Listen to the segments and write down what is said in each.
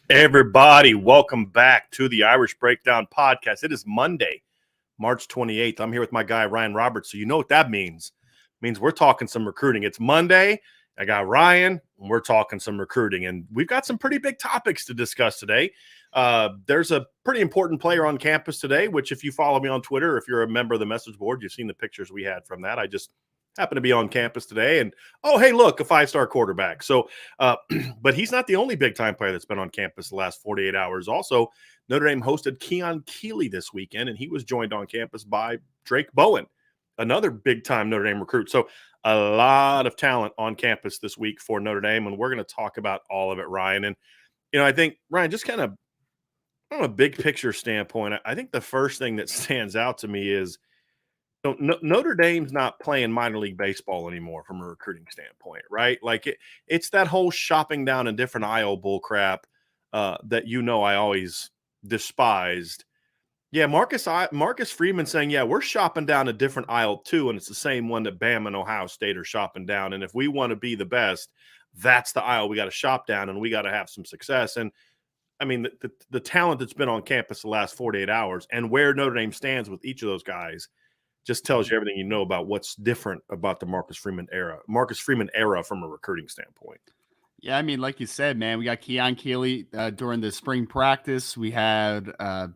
Everybody, welcome back to the Irish Breakdown Podcast. It is Monday, March 28th. I'm here with my guy, Ryan Roberts. So you know what that means. It means we're talking some recruiting. It's Monday. I got Ryan, and we're talking some recruiting. And we've got some pretty big topics to discuss today. There's a pretty important player on campus today, which if you follow me on Twitter, if you're a member of the message board, you've seen the pictures we had from that. I just happened to be on campus today, and oh, hey, look, a 5-star quarterback. So, but he's not the only big-time player that's been on campus the last 48 hours. Also, Notre Dame hosted Keon Keeley this weekend, and he was joined on campus by Drake Bowen, another big-time Notre Dame recruit. So, a lot of talent on campus this week for Notre Dame, and we're going to talk about all of it, Ryan. And, I think, Ryan, just kind of from a big picture standpoint, I think the first thing that stands out to me is, Notre Dame's not playing minor league baseball anymore from a recruiting standpoint, right? Like it's that whole shopping down a different aisle bull crap that I always despised. Yeah, Marcus Freeman saying, yeah, we're shopping down a different aisle too, and it's the same one that Bama and Ohio State are shopping down. And if we want to be the best, that's the aisle we got to shop down, and we got to have some success. And I mean, the talent that's been on campus the last 48 hours and where Notre Dame stands with each of those guys just tells you everything you know about what's different about the Marcus Freeman era from a recruiting standpoint. Yeah, I mean, like you said, man, we got Keon Keeley during the spring practice. We had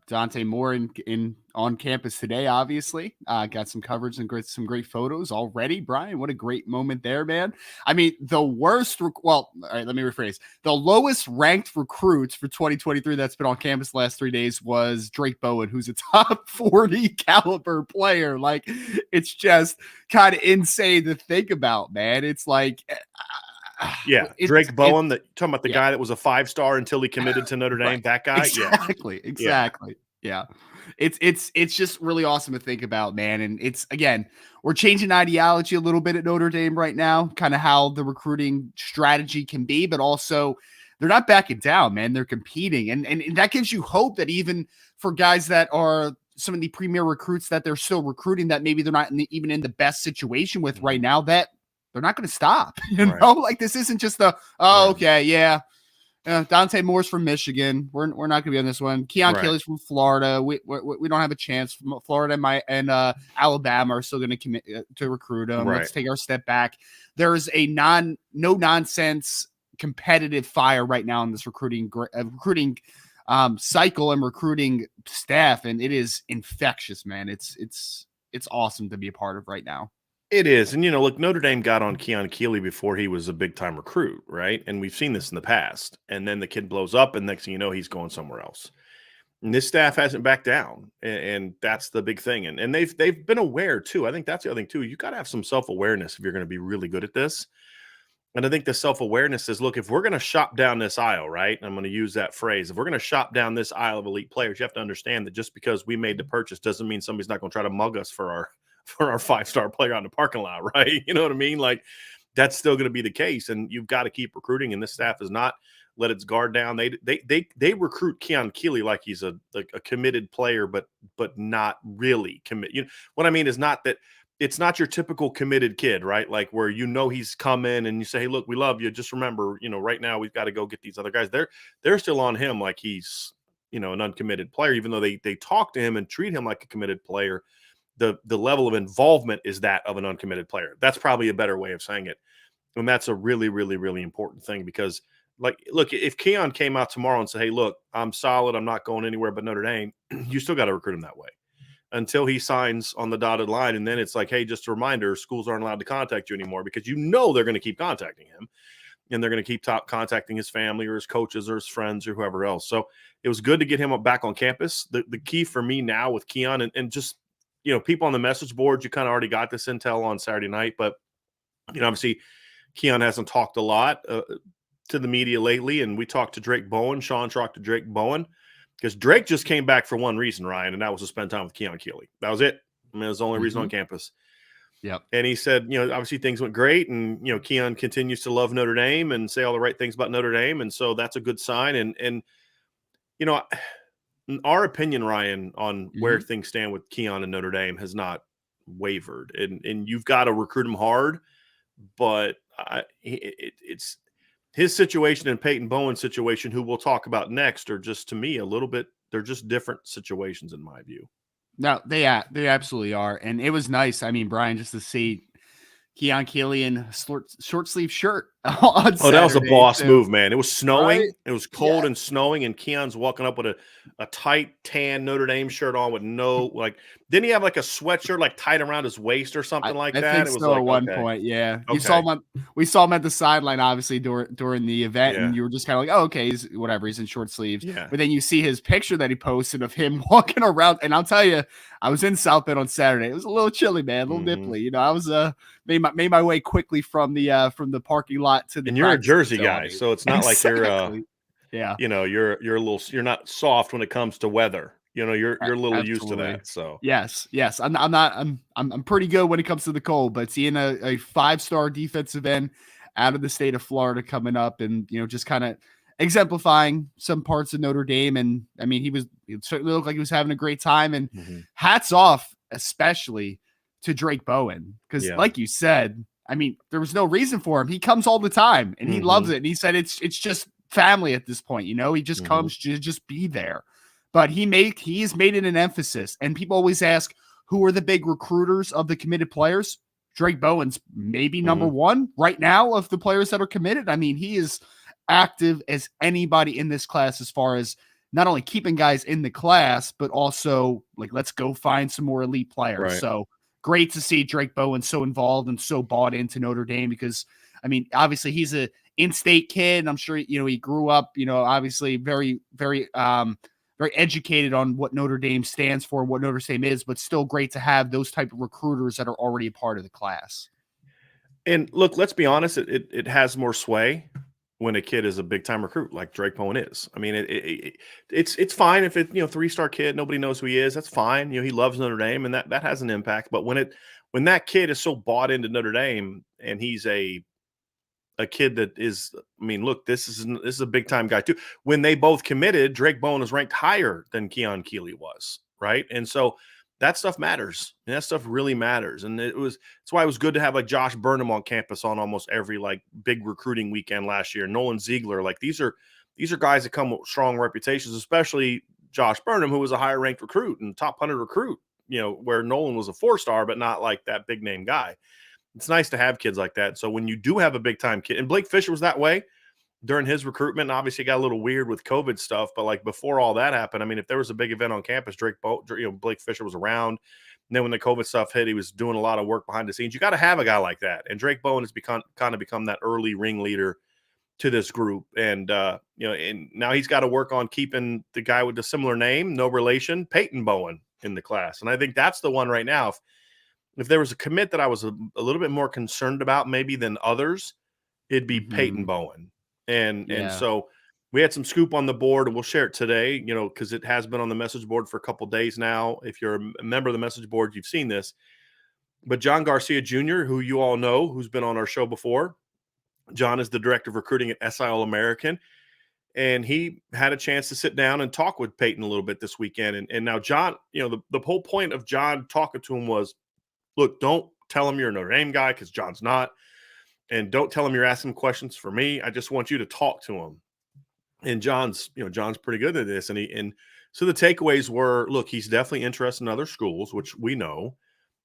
Dante Moore in on campus today, obviously. Got some coverage and some great photos already. Brian, what a great moment there, man. I mean, all right, let me rephrase. The lowest ranked recruits for 2023 that's been on campus the last 3 days was Drake Bowen, who's a top 40 caliber player. Like, it's just kind of insane to think about, man. It's like... Yeah, Drake Bowen, talking about the guy that was a 5-star until he committed to Notre Dame. Right. That guy, exactly. Yeah, it's just really awesome to think about, man. And it's again, we're changing ideology a little bit at Notre Dame right now, kind of how the recruiting strategy can be, but also they're not backing down, man. They're competing, and that gives you hope that even for guys that are some of the premier recruits that they're still recruiting, that maybe they're not even in the best situation with right now, that they're not going to stop, know, like this isn't just okay. Yeah. Dante Moore's from Michigan. We're not going to be on this one. Keon Keeley's from Florida. We don't have a chance. Florida and Alabama are still going to commit to recruit him. Let's take our step back. There's a no nonsense competitive fire right now in this recruiting cycle and recruiting staff. And it is infectious, man. It's awesome to be a part of right now. It is. And, look, Notre Dame got on Keon Keeley before he was a big-time recruit, right? And we've seen this in the past. And then the kid blows up, and next thing you know, he's going somewhere else. And this staff hasn't backed down, and that's the big thing. And they've been aware, too. I think that's the other thing, too. You got to have some self-awareness if you're going to be really good at this. And I think the self-awareness is, look, if we're going to shop down this aisle, right? I'm going to use that phrase. If we're going to shop down this aisle of elite players, you have to understand that just because we made the purchase doesn't mean somebody's not going to try to mug us for our 5-star player on the parking lot, right? You know what I mean? Like, that's still going to be the case, and you've got to keep recruiting, and this staff has not let its guard down. They recruit Keon Keeley like he's a committed player, but not really commit. What I mean is not that it's not your typical committed kid, right? Like where he's coming and you say, hey, look, we love you. Just remember, right now we've got to go get these other guys. They're still on him like he's, an uncommitted player, even though they talk to him and treat him like a committed player. The level of involvement is that of an uncommitted player. That's probably a better way of saying it. And that's a really, really, really important thing because, like, look, if Keon came out tomorrow and said, hey, look, I'm solid, I'm not going anywhere but Notre Dame, you still got to recruit him that way until he signs on the dotted line. And then it's like, hey, just a reminder, schools aren't allowed to contact you anymore because they're going to keep contacting him. And they're going to keep contacting his family or his coaches or his friends or whoever else. So it was good to get him back on campus. The key for me now with Keon and just, people on the message board, you kind of already got this intel on Saturday night, but, obviously Keon hasn't talked a lot to the media lately. And we talked to Drake Bowen. Sean talked to Drake Bowen because Drake just came back for one reason, Ryan, and that was to spend time with Keon Keeley. That was it. I mean, it was the only reason on campus. Yep. And he said, obviously things went great. And, Keon continues to love Notre Dame and say all the right things about Notre Dame. And so that's a good sign. And our opinion, Ryan, on where things stand with Keon and Notre Dame has not wavered. And you've got to recruit him hard, but his situation and Peyton Bowen's situation, who we'll talk about next, are just, to me, a little bit, they're just different situations in my view. No, they absolutely are. And it was nice. I mean, Brian, just to see Keon Keeley in short sleeve shirt on Saturday. That was a boss move, man. It was snowing. Right? It was cold and snowing, and Keon's walking up with a tight tan Notre Dame shirt on with no, didn't he have like a sweatshirt like tied around his waist or something like that? I think it was so like, at one point, yeah. You saw him we saw him at the sideline, obviously, during the event, and you were just kind of like, oh, okay, he's in short sleeves. Yeah. But then you see his picture that he posted of him walking around, and I'll tell you, I was in South Bend on Saturday. It was a little chilly, man, a little nipply. You know, I was made my way quickly from the parking lot to the. And you're a Jersey guy, so it's not like you're you're not soft when it comes to weather. You know, you're a little used to that. So yes, I'm pretty good when it comes to the cold, but seeing a 5-star defensive end out of the state of Florida coming up, and just kind of exemplifying some parts of Notre Dame, and I mean, he certainly looked like he was having a great time, and hats off especially to Drake Bowen, because like you said, I mean, there was no reason for him. He comes all the time, and he loves it. And he said it's just family at this point. He just comes to just be there. But he's made it an emphasis. And people always ask, who are the big recruiters of the committed players? Drake Bowen's maybe number one right now of the players that are committed. I mean, he is active as anybody in this class as far as not only keeping guys in the class, but also let's go find some more elite players. Right. So great to see Drake Bowen so involved and so bought into Notre Dame, because, I mean, obviously he's a in-state kid. And I'm sure, he grew up, obviously very, very, very educated on what Notre Dame stands for, what Notre Dame is, but still great to have those type of recruiters that are already a part of the class. And look, let's be honest, it has more sway when a kid is a big time recruit like Drake Bowen is. I mean, it's fine if it 3-star kid, nobody knows who he is. That's fine. He loves Notre Dame, and that has an impact. But when that kid is so bought into Notre Dame, and he's a kid that is, I mean, look, this is a big time guy too. When they both committed, Drake Bowen was ranked higher than Keon Keeley was, right? And so that stuff matters. And that stuff really matters. And that's why it was good to have Josh Burnham on campus on almost every big recruiting weekend last year. Nolan Ziegler, these are guys that come with strong reputations, especially Josh Burnham, who was a higher ranked recruit and top 100 recruit, where Nolan was a 4-star, but not that big name guy. It's nice to have kids like that. So when you do have a big time kid, and Blake Fisher was that way during his recruitment, obviously got a little weird with COVID stuff, but before all that happened, I mean, if there was a big event on campus, Blake Fisher was around. And then when the COVID stuff hit, he was doing a lot of work behind the scenes. You got to have a guy like that. And Drake Bowen has become that early ringleader to this group. And, and now he's got to work on keeping the guy with the similar name, no relation, Peyton Bowen, in the class. And I think that's the one right now. If there was a commit that I was a little bit more concerned about maybe than others, it'd be Peyton Bowen. And so we had some scoop on the board, and we'll share it today, because it has been on the message board for a couple days now. If you're a member of the message board, you've seen this. But John Garcia Jr., who you all know, who's been on our show before, John is the director of recruiting at SI All-American. And he had a chance to sit down and talk with Peyton a little bit this weekend. And now John, the whole point of John talking to him was, look, don't tell him you're a Notre Dame guy, because John's not. And don't tell him you're asking questions for me. I just want you to talk to him. And John's pretty good at this. And so the takeaways were, look, he's definitely interested in other schools, which we know.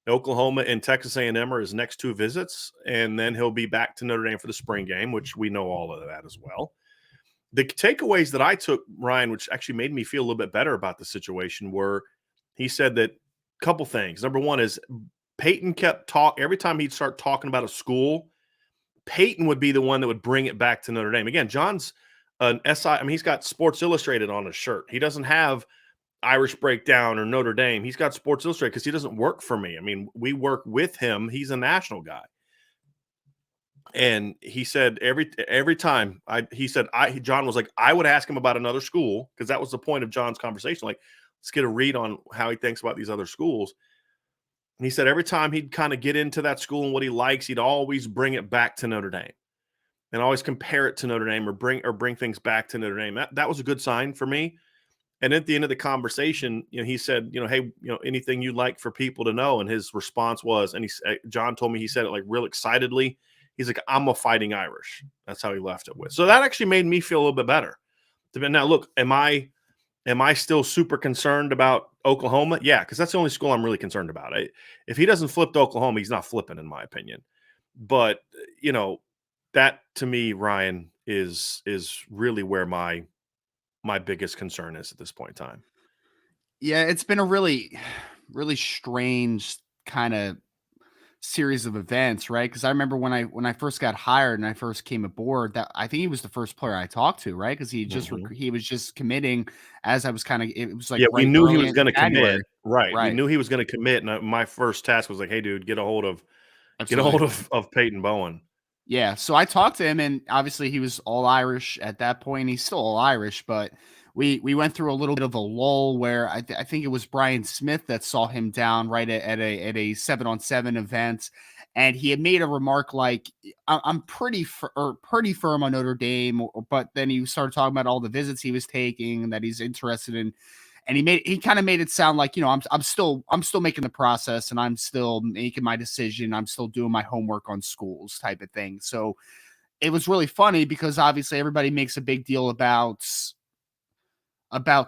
Oklahoma and Texas A&M are his next 2 visits. And then he'll be back to Notre Dame for the spring game, which we know all of that as well. The takeaways that I took, Ryan, which actually made me feel a little bit better about the situation, were he said that a couple things. Number one is Peyton kept every time he'd start talking about a school, Peyton would be the one that would bring it back to Notre Dame. Again, John's an SI. I mean, he's got Sports Illustrated on his shirt. He doesn't have Irish Breakdown or Notre Dame. He's got Sports Illustrated because he doesn't work for me. I mean, we work with him. He's a national guy. And he said every time John was like, I would ask him about another school, because that was the point of John's conversation. Let's get a read on how he thinks about these other schools. And he said every time he'd kind of get into that school and what he likes, he'd always bring it back to Notre Dame and always compare it to Notre Dame, or bring things back to Notre Dame. That was a good sign for me. And at the end of the conversation, he said, hey, anything you'd like for people to know. And his response was, and John told me he said it real excitedly. He's like, I'm a Fighting Irish. That's how he left it with. So that actually made me feel a little bit better. Now, look, am I still super concerned about Oklahoma? Yeah, because that's the only school I'm really concerned about. If he doesn't flip to Oklahoma, he's not flipping, in my opinion. But that to me, Ryan, is really where my biggest concern is at this point in time. Yeah, it's been a really, really strange kind of series of events, right? Because I remember when I first got hired and I first came aboard, that I think he was the first player I talked to, right? Because he was just committing as I was kind of, it was like We right knew he early was in going to January. commit, right? We Right. knew he was going to commit, and my first task was like, "Hey, dude, get a hold of Absolutely. Peyton Bowen." Yeah, so I talked to him, and obviously he was all Irish at that point. He's still all Irish, but we went through a little bit of a lull where I think it was Brian Smith that saw him down right at a 7-on-7 event, and he had made a remark like, I'm pretty firm on Notre Dame," but then he started talking about all the visits he was taking and that he's interested in. And he kind of made it sound like, I'm still making the process and I'm still making my decision. I'm still doing my homework on schools type of thing. So it was really funny because obviously everybody makes a big deal about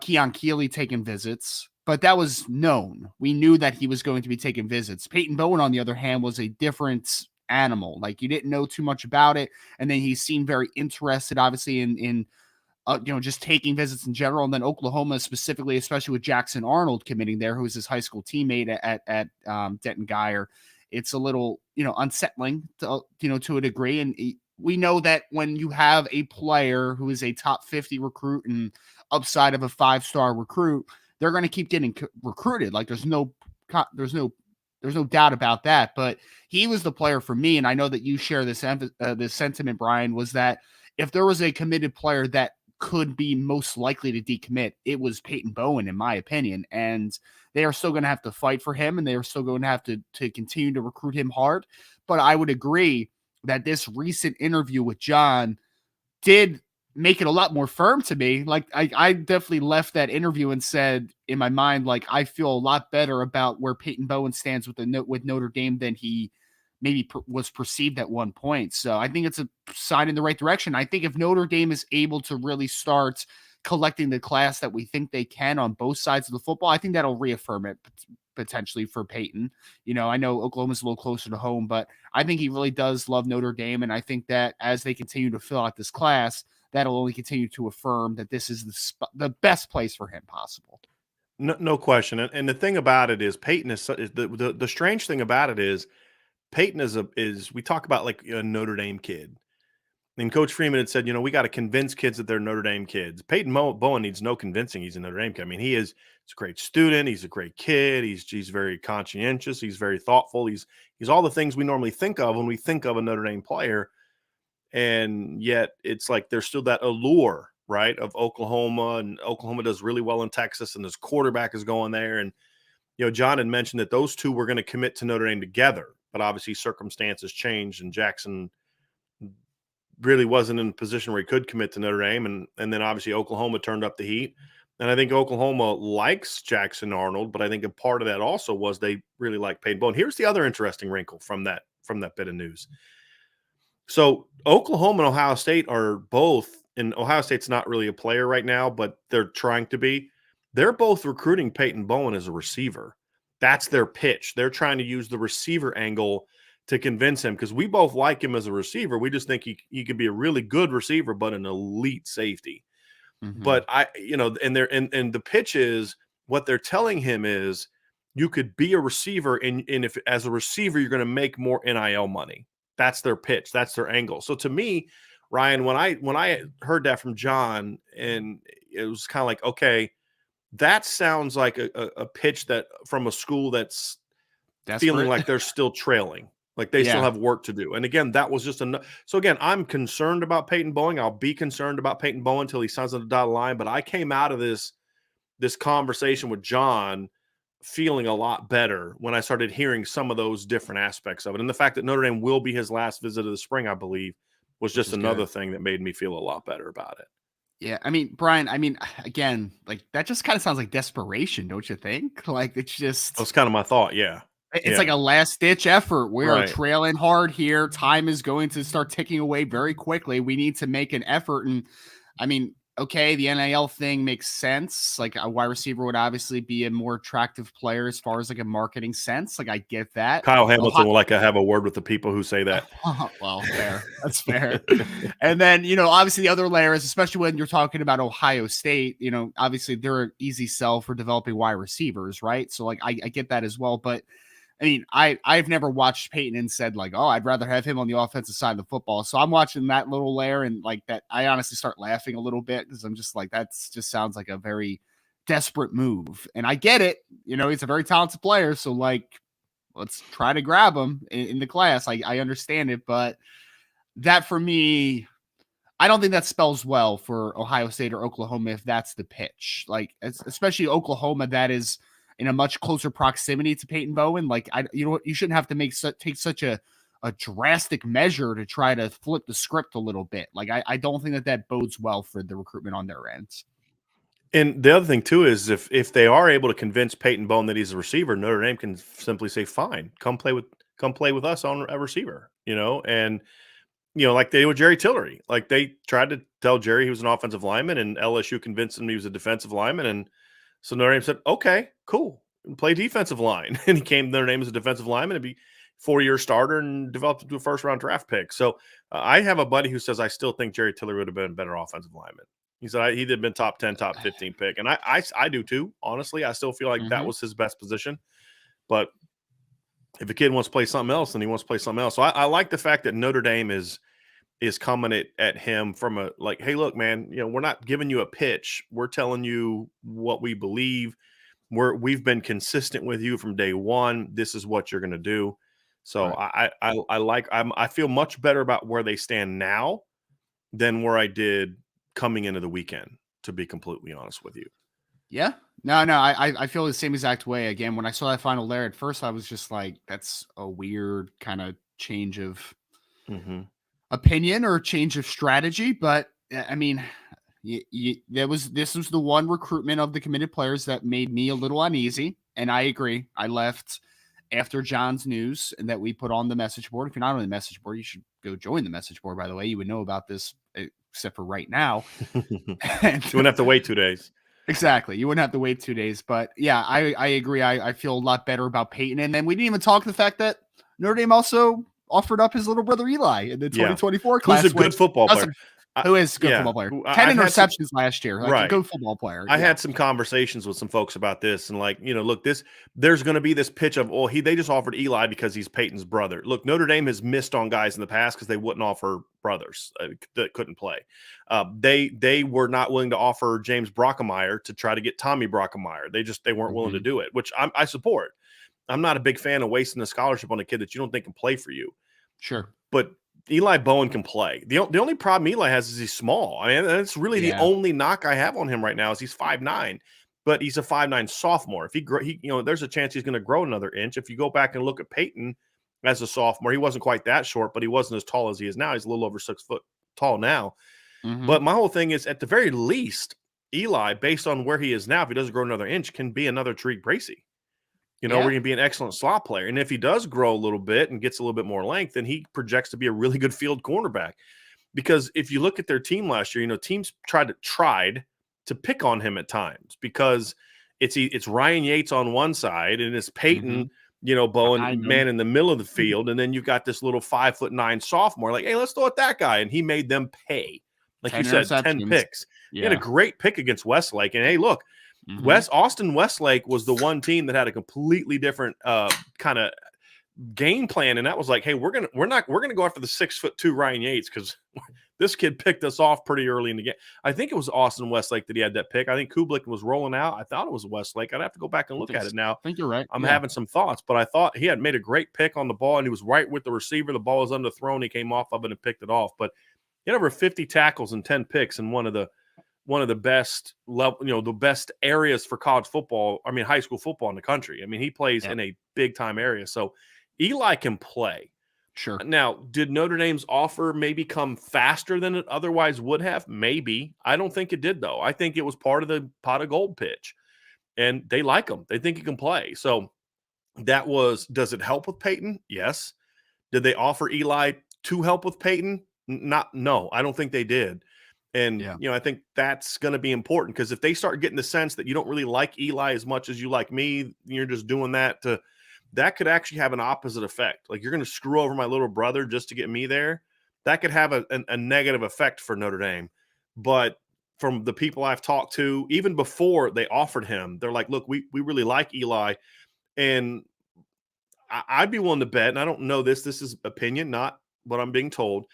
Keon Keeley taking visits, but that was known. We knew that he was going to be taking visits. Peyton Bowen, on the other hand, was a different animal. Like, you didn't know too much about it. And then he seemed very interested, obviously, in just taking visits in general. And then Oklahoma specifically, especially with Jackson Arnold committing there, who was his high school teammate at Denton Guyer. It's a little, unsettling to a degree. And we know that when you have a player who is a top 50 recruit and upside of a 5-star recruit, they're going to keep getting recruited. Like, there's no doubt about that. But he was the player for me. And I know that you share this sentiment, Brian, was that if there was a committed player that could be most likely to decommit, it was Peyton Bowen, in my opinion. And they are still going to have to fight for him, and they are still going to have to continue to recruit him hard. But I would agree that this recent interview with John did make it a lot more firm to me. Like, I definitely left that interview and said in my mind, like, I feel a lot better about where Peyton Bowen stands with Notre Dame than he maybe was perceived at one point. So I think it's a sign in the right direction. I think if Notre Dame is able to really start collecting the class that we think they can on both sides of the football, I think that'll reaffirm it potentially for Peyton. I know Oklahoma's a little closer to home, but I think he really does love Notre Dame. And I think that as they continue to fill out this class, that'll only continue to affirm that this is the best place for him possible. No question. And the thing about it is Peyton is the strange thing about it is Peyton is we talk about like a Notre Dame kid. And Coach Freeman had said, we got to convince kids that they're Notre Dame kids. Peyton Bowen needs no convincing he's a Notre Dame kid. I mean, he's a great student. He's a great kid. He's very conscientious. He's very thoughtful. He's all the things we normally think of when we think of a Notre Dame player. And yet it's like there's still that allure, right, of Oklahoma, and Oklahoma does really well in Texas, and this quarterback is going there. And, John had mentioned that those two were going to commit to Notre Dame together, but obviously circumstances changed, and Jackson really wasn't in a position where he could commit to Notre Dame. And then obviously Oklahoma turned up the heat. And I think Oklahoma likes Jackson Arnold, but I think a part of that also was they really like Peyton Bowen. Here's the other interesting wrinkle from that bit of news. So Oklahoma and Ohio State are both, and Ohio State's not really a player right now, but they're trying to be. They're both recruiting Peyton Bowen as a receiver. That's their pitch. They're trying to use the receiver angle to convince him, because we both like him as a receiver. We just think he could be a really good receiver, but an elite safety. Mm-hmm. But and the pitch is, what they're telling him is, you could be a receiver, and if as a receiver you're going to make more NIL money. That's their pitch. That's their angle. So to me, Ryan, when I heard that from John, and it was kind of like, okay, that sounds like a pitch that from a school that's feeling like they're still trailing. Like they still have work to do. And again, that was just so again, I'm concerned about Peyton Bowen. I'll be concerned about Peyton Bowen until he signs on the dotted line. But I came out of this conversation with John feeling a lot better when I started hearing some of those different aspects of it. And the fact that Notre Dame will be his last visit of the spring, I believe, was just another thing that made me feel a lot better about it. Yeah, I mean, Brian, again, like that just kind of sounds like desperation, don't you think? Like, it's just, that's kind of my thought. Yeah. It's like a last-ditch effort. We are Right. trailing hard here. Time is going to start ticking away very quickly. We need to make an effort. And I mean, okay, the NIL thing makes sense. Like a wide receiver would obviously be a more attractive player as far as like a marketing sense. Like I get that. Kyle Hamilton will like to have a word with the people who say that. Well, fair. That's fair. And then, obviously the other layer is, especially when you're talking about Ohio State, obviously they're an easy sell for developing wide receivers, right? So like I get that as well. But I mean, I've never watched Peyton and said like, oh, I'd rather have him on the offensive side of the football. So I'm watching that little layer and like that. I honestly start laughing a little bit because I'm just like, that's just sounds like a very desperate move. And I get it. He's a very talented player. So like, let's try to grab him in the class. I understand it, but that for me, I don't think that spells well for Ohio State or Oklahoma if that's the pitch. Like, especially Oklahoma, that is in a much closer proximity to Peyton Bowen. Like, you shouldn't have to take such a drastic measure to try to flip the script a little bit. Like, I don't think that bodes well for the recruitment on their ends. And the other thing too is if they are able to convince Peyton Bowen that he's a receiver, Notre Dame can simply say, "Fine, come play with us on a receiver," and like they did with Jerry Tillery. Like they tried to tell Jerry he was an offensive lineman, and LSU convinced him he was a defensive lineman, and so Notre Dame said, "Okay, cool, play defensive line," and he came to Notre Dame as a defensive lineman and be 4-year starter and developed into a first-round draft pick. So I have a buddy who says I still think Jerry Tillery would have been a better offensive lineman. He said he'd have been top 10, top 15 pick. And I do too. Honestly, I still feel like that was his best position. But if a kid wants to play something else, then he wants to play something else. So I like the fact that Notre Dame is coming at him from a like, hey, look, man, we're not giving you a pitch. We're telling you what we believe. We've been consistent with you from day one. This is what you're going to do. So right. I feel much better about where they stand now than where I did coming into the weekend, to be completely honest with you. Yeah. No, I feel the same exact way. Again, when I saw that final layer at first, I was just like, that's a weird kind of change of opinion or change of strategy. But I mean, this was the one recruitment of the committed players that made me a little uneasy. And I agree. I left after John's news and that we put on the message board. If you're not on the message board, you should go join the message board, by the way. You would know about this except for right now. You wouldn't have to wait 2 days. Exactly. You wouldn't have to wait 2 days. But yeah, I agree. I feel a lot better about Peyton. And then we didn't even talk the fact that Notre Dame also offered up his little brother Eli in the 2024 class. Who's a good football player. Who is a good football player? 10 interceptions last year. Like a good football player. I had some conversations with some folks about this, and like, look, there's going to be this pitch of, they just offered Eli because he's Peyton's brother. Look, Notre Dame has missed on guys in the past because they wouldn't offer brothers that couldn't play. They were not willing to offer James Brockemeyer to try to get Tommy Brockemeyer. They weren't willing to do it, which I support. I'm not a big fan of wasting a scholarship on a kid that you don't think can play for you. Sure. But Eli Bowen can play. The only problem Eli has is he's small. I mean, that's really the only knock I have on him right now is he's 5'9", but he's a 5'9" sophomore. If he there's a chance he's going to grow another inch. If you go back and look at Peyton as a sophomore, he wasn't quite that short, but he wasn't as tall as he is now. He's a little over 6 foot tall now. But my whole thing is, at the very least, Eli, based on where he is now, if he doesn't grow another inch, can be another Tariq Bracy. Where he can be an excellent slot player. And if he does grow a little bit and gets a little bit more length, then he projects to be a really good field cornerback. Because if you look at their team last year, teams tried to pick on him at times because it's Ryan Yates on one side and it's Peyton, Bowen, man in the middle of the field. And then you've got this little 5'9" sophomore, like, hey, let's throw at that guy. And he made them pay. Like you said, 10 picks. Yeah. He had a great pick against Westlake. And hey, look, Austin Westlake was the one team that had a completely different kind of game plan, and that was like, hey, we're gonna go after the 6'2" Ryan Yates because this kid picked us off pretty early in the game. I think it was Austin Westlake that he had that pick. I think Kublik was rolling out. I thought it was Westlake. I'd have to go back and look at it now. I think you're right. I'm having some thoughts, but I thought he had made a great pick on the ball, and he was right with the receiver. The ball was underthrown. He came off of it and picked it off. But he had over 50 tackles and 10 picks in one of the best level, the best areas for college football. I mean, high school football in the country. I mean, he plays in a big time area. So Eli can play. Sure. Now, did Notre Dame's offer maybe come faster than it otherwise would have? Maybe. I don't think it did, though. I think it was part of the pot of gold pitch. And they like him. They think he can play. So Does it help with Peyton? Yes. Did they offer Eli to help with Peyton? No, I don't think they did. And, Yeah. I think that's going to be important, because if they start getting the sense that you don't really like Eli as much as you like me, you're just doing that that could actually have an opposite effect. Like, you're going to screw over my little brother just to get me there. That could have a negative effect for Notre Dame. But from the people I've talked to, even before they offered him, they're like, look, we really like Eli. And I'd be willing to bet, and I don't know this is opinion, not what I'm being told,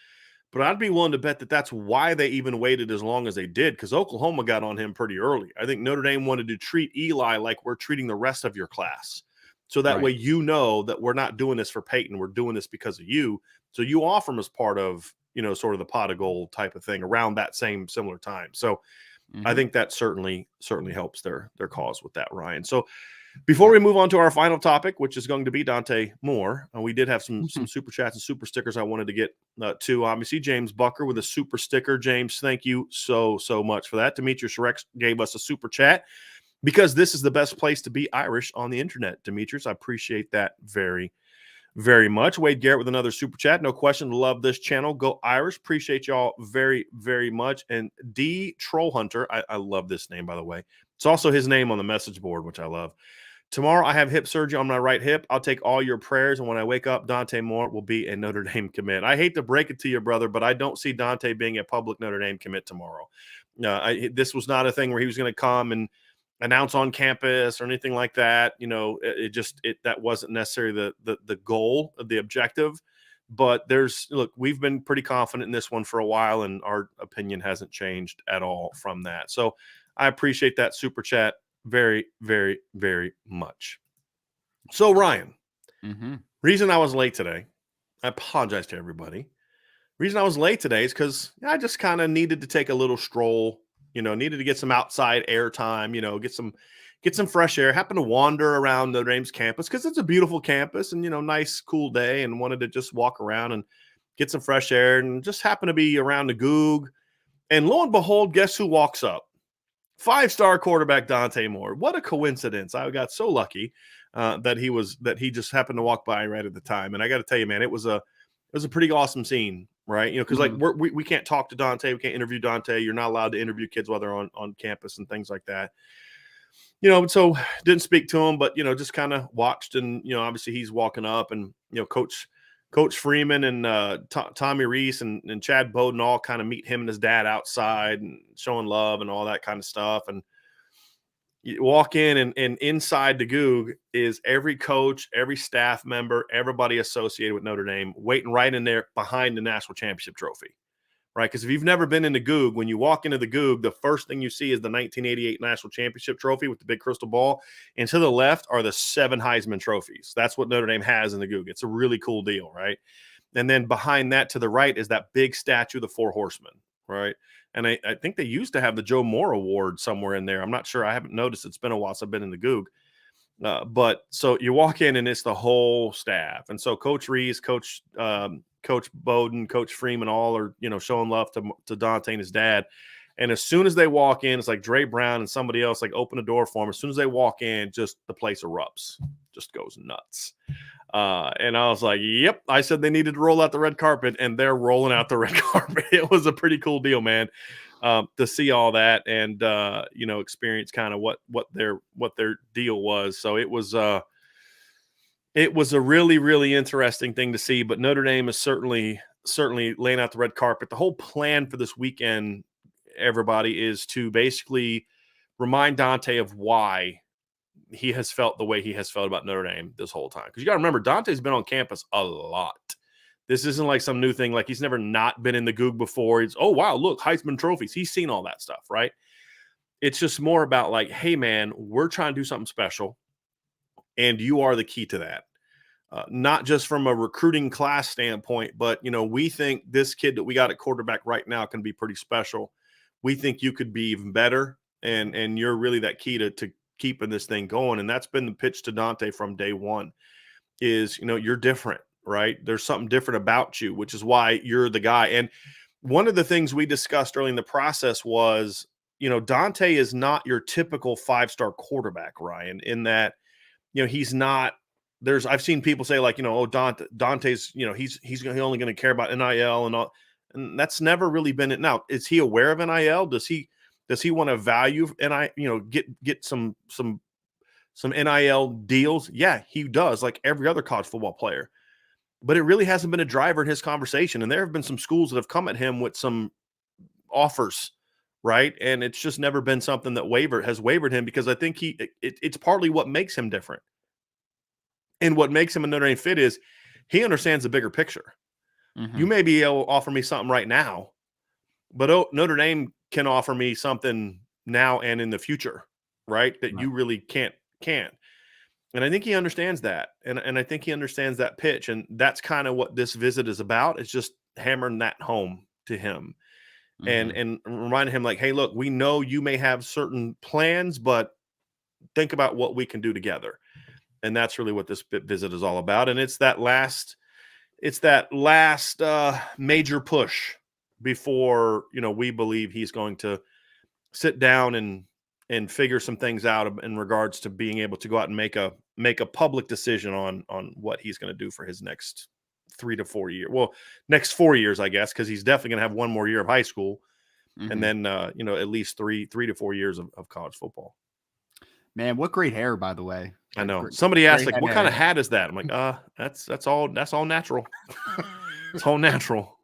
but I'd be willing to bet that that's why they even waited as long as they did, because Oklahoma got on him pretty early. I think Notre Dame wanted to treat Eli like we're treating the rest of your class. So that way that we're not doing this for Peyton. We're doing this because of you. So you offer him as part of, sort of the pot of gold type of thing around that similar time. So I think that certainly helps their cause with that, Ryan. So before we move on to our final topic, which is going to be Dante Moore, we did have some super chats and super stickers I wanted to get to. Obviously, James Bucker with a super sticker. James, thank you so much for that. Demetrius Rex gave us a super chat, because this is the best place to be Irish on the internet. Demetrius, I appreciate that very, very much. Wade Garrett with another super chat. No question, love this channel. Go Irish. Appreciate y'all very, very much. And D Troll Hunter, I love this name, by the way. It's also his name on the message board, which I love. Tomorrow I have hip surgery on my right hip. I'll take all your prayers, and when I wake up, Dante Moore will be a Notre Dame commit. I hate to break it to you, brother, but I don't see Dante being a public Notre Dame commit tomorrow. This was not a thing where he was going to come and announce on campus or anything like that. That wasn't necessarily the goal, the objective. But we've been pretty confident in this one for a while, and our opinion hasn't changed at all from that. So I appreciate that super chat very, very, very much. So, Ryan, reason I was late today, I apologize to everybody. Reason I was late today is because I just kind of needed to take a little stroll, needed to get some outside air time, get some fresh air. Happened to wander around Notre Dame's campus because it's a beautiful campus and, nice, cool day, and wanted to just walk around and get some fresh air, and just happened to be around the Goog. And lo and behold, guess who walks up? 5-star quarterback Dante Moore. What a coincidence. I got so lucky that he just happened to walk by right at the time. And I got to tell you, man, it was a pretty awesome scene, right? Because we can't talk to Dante. We can't interview Dante. You're not allowed to interview kids while they're on campus and things like that. So didn't speak to him, but, just kind of watched. And, obviously he's walking up, and, Coach Freeman and Tommy Reese and Chad Bowden all kind of meet him and his dad outside and showing love and all that kind of stuff. And you walk in, and inside the Goog is every coach, every staff member, everybody associated with Notre Dame waiting right in there behind the national championship trophy, right? Because if you've never been in the Goog, when you walk into the Goog, the first thing you see is the 1988 national championship trophy with the big crystal ball. And to the left are the 7 Heisman trophies. That's what Notre Dame has in the Goog. It's a really cool deal, right? And then behind that to the right is that big statue, the 4 Horsemen, right? And I think they used to have the Joe Moore Award somewhere in there. I'm not sure. I haven't noticed. It's been a while since I've been in the Goog. But so you walk in, and it's the whole staff. And so Coach Reese, Coach Bowden, Coach Freeman, all are, showing love to Dante and his dad. And as soon as they walk in, it's like Dre Brown and somebody else open the door for him. As soon as they walk in, just the place erupts, just goes nuts. And I was like, yep, I said they needed to roll out the red carpet, and they're rolling out the red carpet. It was a pretty cool deal, man, to see all that and, experience kind of what their deal was. So it was a really, really interesting thing to see. But Notre Dame is certainly laying out the red carpet. The whole plan for this weekend, everybody, is to basically remind Dante of why he has felt the way he has felt about Notre Dame this whole time. Because you got to remember, Dante's been on campus a lot. This isn't like some new thing. Like, he's never not been in the Goog before. It's, oh, wow, look, Heisman trophies. He's seen all that stuff, right? It's just more about like, hey, man, we're trying to do something special, and you are the key to that. Not just from a recruiting class standpoint, but, we think this kid that we got at quarterback right now can be pretty special. We think you could be even better, and you're really that key to keeping this thing going. And that's been the pitch to Dante from day one is, you're different, right? There's something different about you, which is why you're the guy. And one of the things we discussed early in the process was, Dante is not your typical 5-star quarterback, Ryan, in that, he's not I've seen people say like, oh, Dante's, he's only going to care about NIL and all, and that's never really been it. Now, is he aware of NIL? Does he want to value get some NIL deals? Yeah, he does, like every other college football player. But it really hasn't been a driver in his conversation. And there have been some schools that have come at him with some offers, right? And it's just never been something that has wavered him, because I think it's partly what makes him different. And what makes him a Notre Dame fit is he understands the bigger picture. Mm-hmm. You may be able to offer me something right now, but Notre Dame can offer me something now and in the future, right? That you really can't. And I think he understands that. And I think he understands that pitch. And that's kind of what this visit is about. It's just hammering that home to him. Mm-hmm. And reminding him like, hey, look, we know you may have certain plans, but think about what we can do together. And that's really what this visit is all about. And it's that last major push before, we believe he's going to sit down and figure some things out in regards to being able to go out and make a public decision on what he's going to do for his next 3 to 4 years. Well, next 4 years, I guess, because he's definitely going to have one more year of high school, and then at least three to 4 years of college football. Man, what great hair, by the way. I know. Somebody asked, like, what kind of hat is that? I'm like, that's all natural. It's all natural.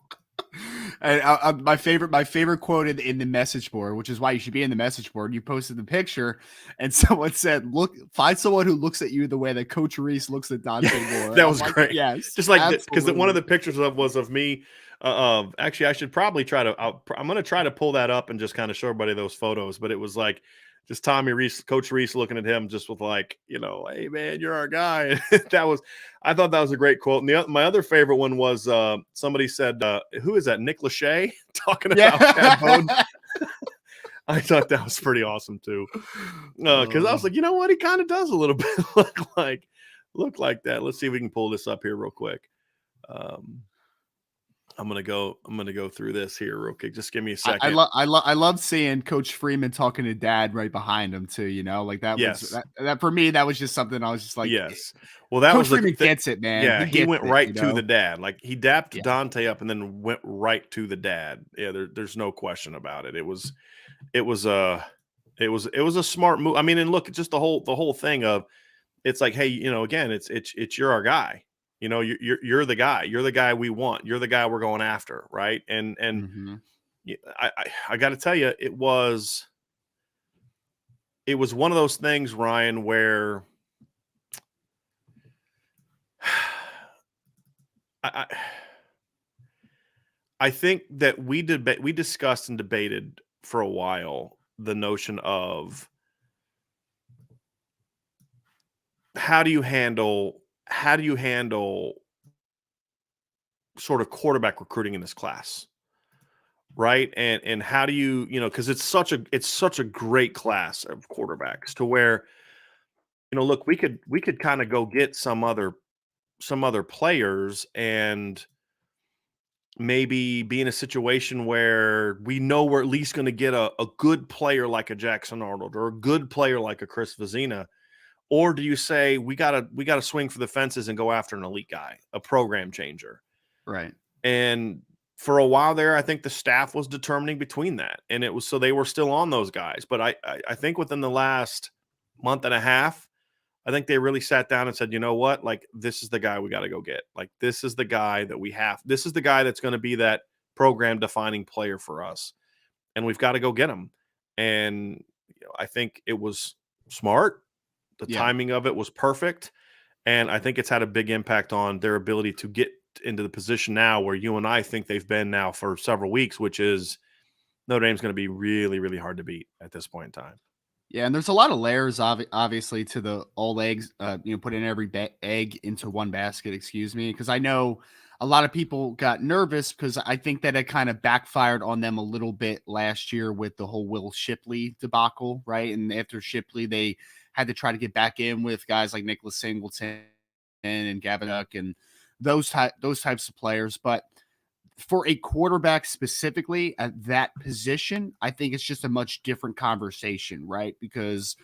And my favorite quote in the message board, which is why you should be in the message board. You posted the picture, and someone said, "Look, find someone who looks at you the way that Coach Reese looks at Dante Moore." That was great. Yes, just like because one of the pictures was of me. Actually, I should probably I'm going to try to pull that up and just kind of show everybody those photos. But it was like just Tommy Reese, Coach Reese, looking at him just with like, hey man, you're our guy. I thought that was a great quote. And my other favorite one was somebody said, who is that? Nick Lachey talking about Chad Bowden. I thought that was pretty awesome too. Because I was like, you know what? He kind of does a little bit look like that. Let's see if we can pull this up here real quick. I'm gonna go through this here real quick. Just give me a second. I love seeing Coach Freeman talking to Dad right behind him too. Like that was that for me. That was just something I was just like, yes. Well, that Coach was Freeman gets it, man. Yeah, he went right to the dad. Like he dapped Dante up and then went right to the dad. Yeah, there's no question about it. It was a smart move. I mean, and look, just the whole thing of it's like, hey, again, it's you're our guy. You're the guy. You're the guy we want. You're the guy we're going after, right? And I got to tell you, it was one of those things, Ryan, where I think that we discussed and debated for a while the notion of how do you handle sort of quarterback recruiting in this class, right? And how do you, because it's such a great class of quarterbacks to where, look, we could kind of go get some other players and maybe be in a situation where we know we're at least going to get a good player like a Jackson Arnold or a good player like a Chris Vizina. Or do you say we gotta swing for the fences and go after an elite guy, a program changer? Right. And for a while there, I think the staff was determining between that. And it was so they were still on those guys. But I think within the last month and a half, I think they really sat down and said, you know what? Like, this is the guy we got to go get. Like, this is the guy that we have. This is the guy that's going to be that program defining player for us. And we've got to go get him. And I think it was smart. The timing of it was perfect. And I think it's had a big impact on their ability to get into the position now where you and I think they've been now for several weeks, which is Notre Dame's going to be really, really hard to beat at this point in time. Yeah, and there's a lot of layers, obviously, to the all eggs, putting every egg into one basket, because I know a lot of people got nervous because I think that it kind of backfired on them a little bit last year with the whole Will Shipley debacle, right? And after Shipley, they had to try to get back in with guys like Nicholas Singleton and Gavin Uck and those types of players. But for a quarterback specifically at that position, I think it's just a much different conversation, right? Because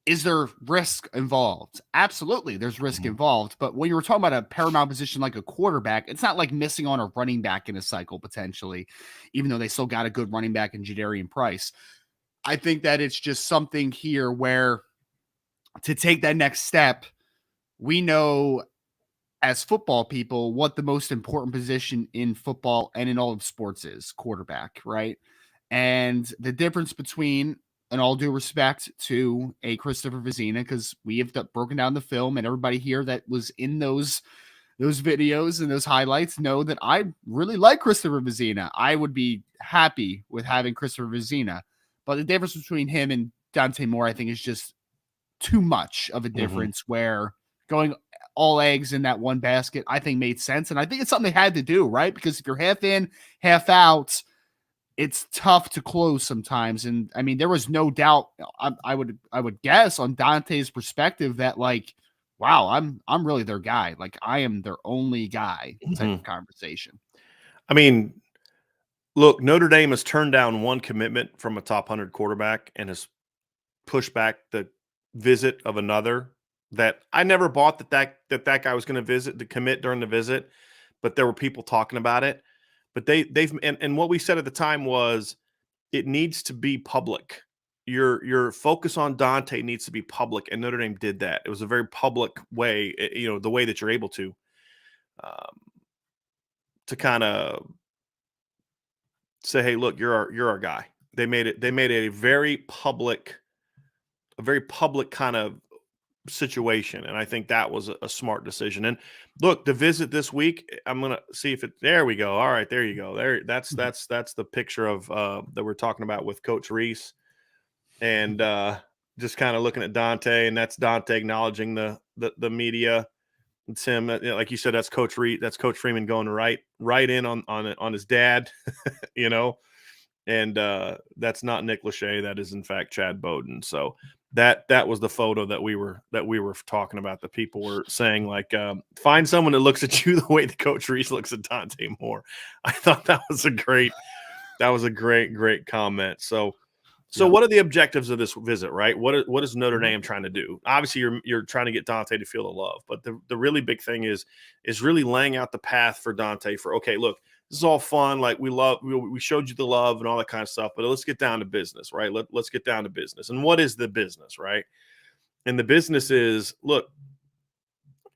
Is there risk involved? Absolutely, there's risk involved. But when you were talking about a paramount position like a quarterback, it's not like missing on a running back in a cycle potentially, even though they still got a good running back in Jadarian Price. I think that it's just something here where to take that next step, we know as football people what the most important position in football and in all of sports is: quarterback, right? And the difference between, and all due respect to a Christopher Vizina, because we have broken down the film, and everybody here that was in those videos and those highlights know that I really like Christopher Vizina. I would be happy with having Christopher Vizina, but the difference between him and Dante Moore, I think, is just too much of a difference. Where going all eggs in that one basket, I think, made sense, and I think it's something they had to do, right? Because if you're half in, half out, it's tough to close sometimes. And I mean, there was no doubt, I would guess, on Dante's perspective that, like, wow, I'm really their guy. Like, I am their only guy type of conversation. I mean, look, Notre Dame has turned down one commitment from a top 100 quarterback and has pushed back the visit of another that I never bought that guy was going to commit during the visit, but there were people talking about it. But they've and what we said at the time was it needs to be public. Your focus on Dante needs to be public, and Notre Dame did that. It was a very public way, the way that you're able to kind of say, hey, look, you're our guy. They made it a very public kind of situation, and I think that was a smart decision. And look, the visit this week, I'm gonna see if it. There we go. All right, there you go. There, that's the picture of that we're talking about with Coach Reese, and just kind of looking at Dante, and that's Dante acknowledging the media. It's him, like you said. That's Coach Reese. That's Coach Freeman going right in on his dad, and that's not Nick Lachey. That is in fact Chad Bowden. So that was the photo that we were talking about. The people were saying, like, find someone that looks at you the way the Coach Reese looks at Dante Moore. I thought that was a great comment. So what are the objectives of this visit, right? What is Notre Dame trying to do? Obviously, you're trying to get Dante to feel the love, but the really big thing is really laying out the path for Dante for, okay, look, this is all fun. Like, we showed you the love and all that kind of stuff, but let's get down to business, right? Let's get down to business. And what is the business, right? And the business is, look,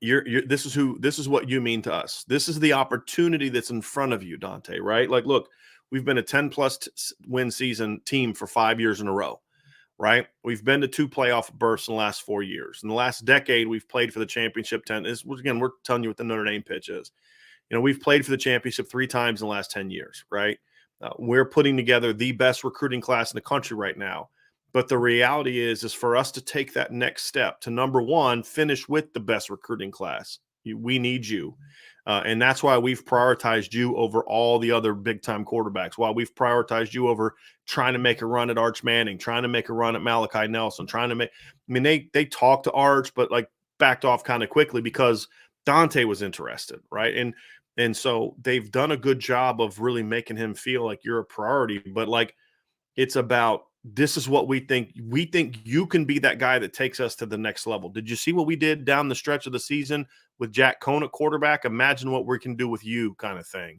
this is what you mean to us. This is the opportunity that's in front of you, Dante, right? Like, look, we've been a 10+ win season team for 5 years in a row, right? We've been to 2 playoff berths in the last 4 years. In the last decade, we've played for the championship 10. Again, we're telling you what the Notre Dame pitch is. We've played for the championship 3 times in the last 10 years, right? We're putting together the best recruiting class in the country right now. But the reality is for us to take that next step to, number one, finish with the best recruiting class. We need you. And that's why we've prioritized you over all the other big-time quarterbacks, why we've prioritized you over trying to make a run at Arch Manning, trying to make a run at Malachi Nelson, they talked to Arch, but, like, backed off kind of quickly because Dante was interested, right? And so they've done a good job of really making him feel like you're a priority. But, like, it's about, this is what we think. We think you can be that guy that takes us to the next level. Did you see what we did down the stretch of the season with Jack Cohn at quarterback? Imagine what we can do with you, kind of thing.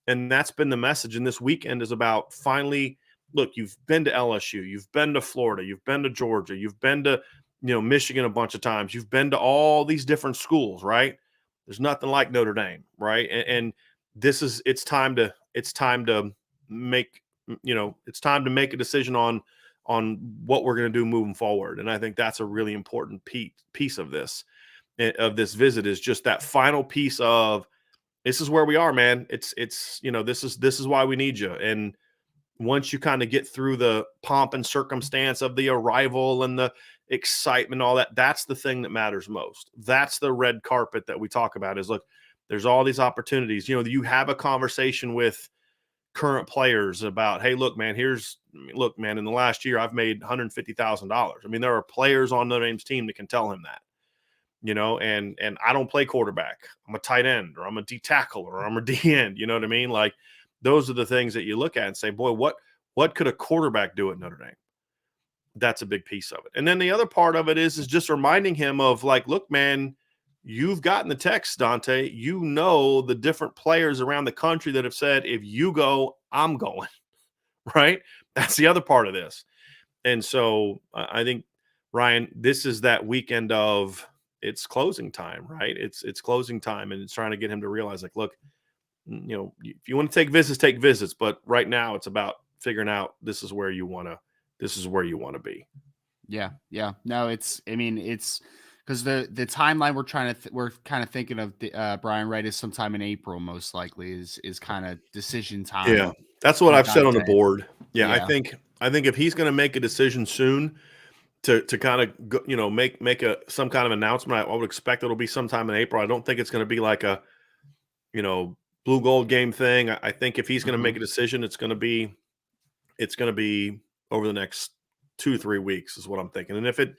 And that's been the message. And this weekend is about, finally, look, you've been to LSU, you've been to Florida, you've been to Georgia, you've been to Michigan a bunch of times, you've been to all these different schools, right? There's nothing like Notre Dame, right? And this is, it's time to make a decision on what we're going to do moving forward. And I think that's a really important piece of this visit, is just that final piece of, this is where we are, man. This is why we need you. And once you kind of get through the pomp and circumstance of the arrival and the excitement, all that, that's the thing that matters most. That's the red carpet that we talk about, is, look, there's all these opportunities. You have a conversation with current players about, hey, look, man, in the last year, I've made $150,000. I mean, there are players on Notre Dame's team that can tell him that, and I don't play quarterback. I'm a tight end, or I'm a D tackle, or I'm a D end. You know what I mean? Like, those are the things that you look at and say, boy, what could a quarterback do at Notre Dame? that's a big piece of it. And then the other part of it is just reminding him of like, look, man, you've gotten the text, Dante. You know the different players around the country that have said, if you go, I'm going, right? That's the other part of this. And so I think, Ryan, this is that weekend of it's closing time, right? It's closing time, and it's trying to get him to realize, like, look, you know, if you want to take visits, but right now it's about figuring out this is where you want to be. Yeah. Yeah. No, it's because the timeline we're kind of thinking of Brian, right, is sometime in April, most likely is kind of decision time. Yeah. That's what I've said on the board. Yeah. Yeah. I think if he's going to make a decision soon to kind of go, you know, make some kind of announcement, I would expect it'll be sometime in April. I don't think it's going to be like a, you know, blue gold game thing. I think if he's going to make a decision, it's going to be over the next 2-3 weeks is what I'm thinking. And if it